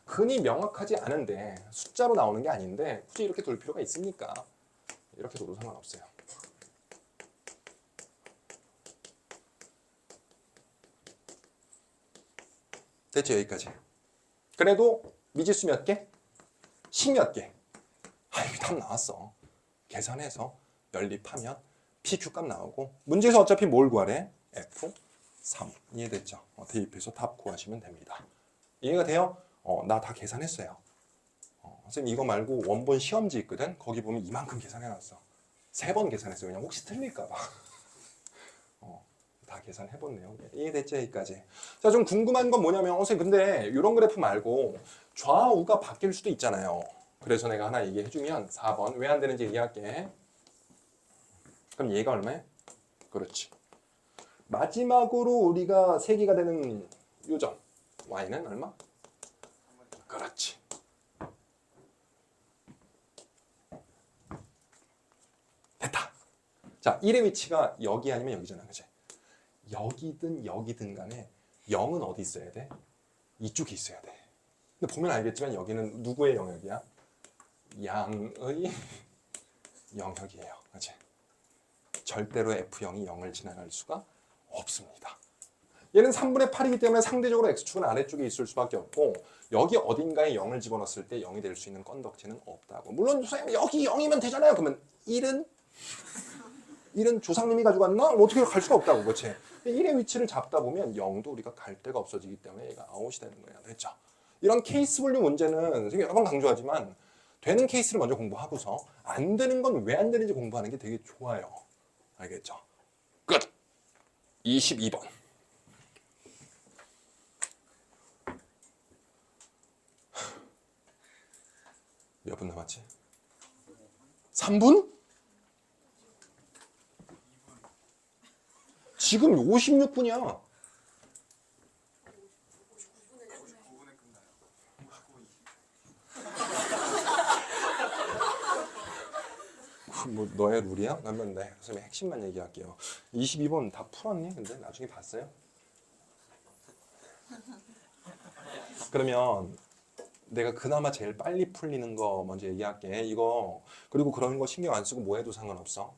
근이 명확하지 않은데 숫자로 나오는 게 아닌데 굳이 이렇게 돌 필요가 있습니까? 이렇게 둬도 상관없어요. 됐죠? 여기까지. 그래도 미지수 몇 개? 식 몇 개? 여기 답 나왔어. 계산해서 연립하면 PQ 값 나오고 문제에서 어차피 뭘 구하래? F3. 이해됐죠? 대입해서 답 구하시면 됩니다. 이해가 돼요? 나 다 계산했어요. 선생님 이거 말고 원본 시험지 있거든? 거기 보면 이만큼 계산해놨어. 3번 계산했어요. 그냥 혹시 틀릴까 봐. 다 계산해본 내용. 이해됐죠? 여기까지. 자, 좀 궁금한 건 뭐냐면 선생님 근데 이런 그래프 말고 좌우가 바뀔 수도 있잖아요. 그래서 내가 하나 얘기해주면 4번 왜 안 되는지 얘기할게. 그럼 얘가 얼마야? 그렇지. 마지막으로 우리가 3개가 되는 요점 y는 얼마? 그렇지. 됐다. 자, 1의 위치가 여기 아니면 여기잖아. 그치? 여기든 여기든 간에 0은 어디 있어야 돼? 이쪽에 있어야 돼. 근데 보면 알겠지만 여기는 누구의 영역이야? 양의 영역이에요. 그치? 절대로 F0이 0을 지나갈 수가 없습니다. 얘는 3분의 8이기 때문에 상대적으로 X축은 아래쪽에 있을 수밖에 없고 여기 어딘가에 0을 집어넣었을 때 0이 될 수 있는 건덕지는 없다고. 물론 선생님 여기 0이면 되잖아요. 그러면 1은 조상님이 가져갔나? 어떻게 갈 수가 없다고. 그렇지? 1의 위치를 잡다 보면 0도 우리가 갈 데가 없어지기 때문에 얘가 아웃이 되는 거예요. 됐죠? 이런 케이스 분류 문제는 제가 여러 번 강조하지만 되는 케이스를 먼저 공부하고서 안 되는 건 왜 안 되는지 공부하는 게 되게 좋아요. 알겠죠? 끝! 22번. 몇 분 남았지? 3분? 지금 56분이야. 59분에 끝나요. 뭐 너의 룰이야? 그러면 네, 선생님 핵심만 얘기할게요. 22번 다 풀었니? 근데 나중에 봤어요? 그러면 내가 그나마 제일 빨리 풀리는 거 먼저 얘기할게. 이거 그리고 그런 거 신경 안 쓰고 뭐 해도 상관없어.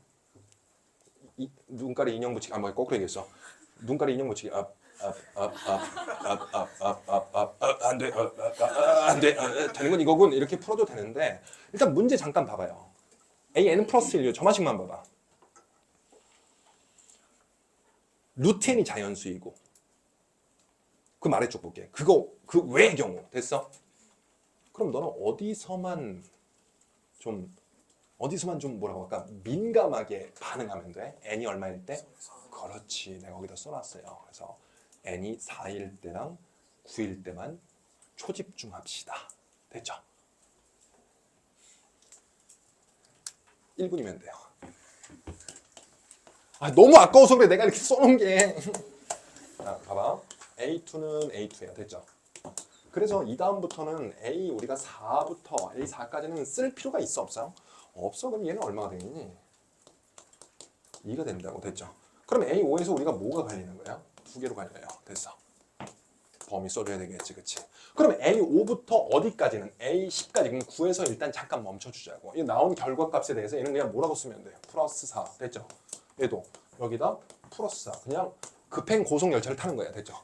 눈가리 인형 붙이기. 뭐 거꾸로 얘기했어. 눈가리 인형 붙이기. 안돼 안돼 되는 건 이거군. 이렇게 풀어도 되는데 일단 문제 잠깐 봐봐요. AN 플러스 1요. 저만씩만 봐봐. 루트 n이 자연수이고 그 아래쪽 볼게. 그거 그 외의 경우 됐어? 그럼 너는 어디서만 좀 뭐라고 할까? 민감하게 반응하면 돼. n이 얼마일 때? 그렇지. 내가 거기다 써놨어요. 그래서 n이 4일 때랑 9일 때만 초집중합시다. 됐죠? 1분이면 돼요. 아, 너무 아까워서 그래. 내가 이렇게 써놓은 게. 자, 봐봐. A2는 A2예요. 됐죠? 그래서 이 다음부터는 A 우리가 4부터 A4까지는 쓸 필요가 있어 없어요? 없어. 그럼 얘는 얼마가 되겠니? 2가 된다고. 됐죠? 그럼 A5에서 우리가 뭐가 갈리는 거야? 2개로 갈려요. 됐어. 범위 써줘야 되겠지. 그치? 그럼 A5부터 어디까지는? A10까지. 그럼 9에서 일단 잠깐 멈춰주자고. 이 나온 결과값에 대해서 얘는 그냥 뭐라고 쓰면 돼요? 플러스 4. 됐죠? 얘도 여기다 플러스 4. 그냥 급행 고속 열차를 타는 거야. 됐죠?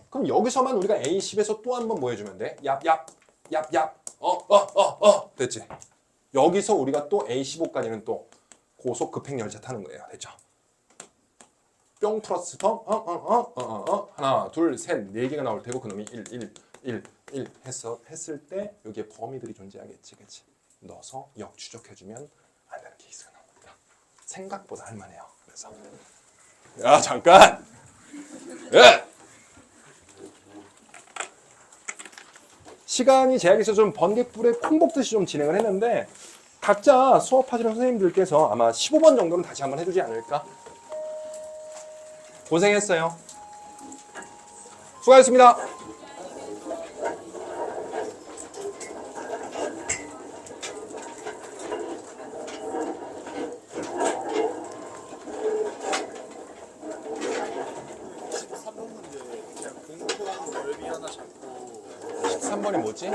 그럼 여기서만 우리가 A10에서 또 한 번 뭐 해주면 돼? 얍얍 됐지? 여기서 우리가 또 A15까지는 또 고속 급행 열차 타는 거예요. 됐죠? 뿅 플러스 펑 하나 둘 셋 네 개가 나올 테고 그놈이 1 했을 때 여기에 범위들이 존재하겠지. 그치? 넣어서 역추적해주면 안 되는 케이스가 나옵니다. 생각보다 할만해요. 그래서 야 잠깐 예! 시간이 제약이 있어서 좀 번개불에 콩 볶듯이 좀 진행을 했는데 각자 수업하시는 선생님들께서 아마 15번 정도는 다시 한번 해주지 않을까? 고생했어요. 수고하셨습니다. 문제 그냥 공통 넓이 하나 잡고 13번이 뭐지?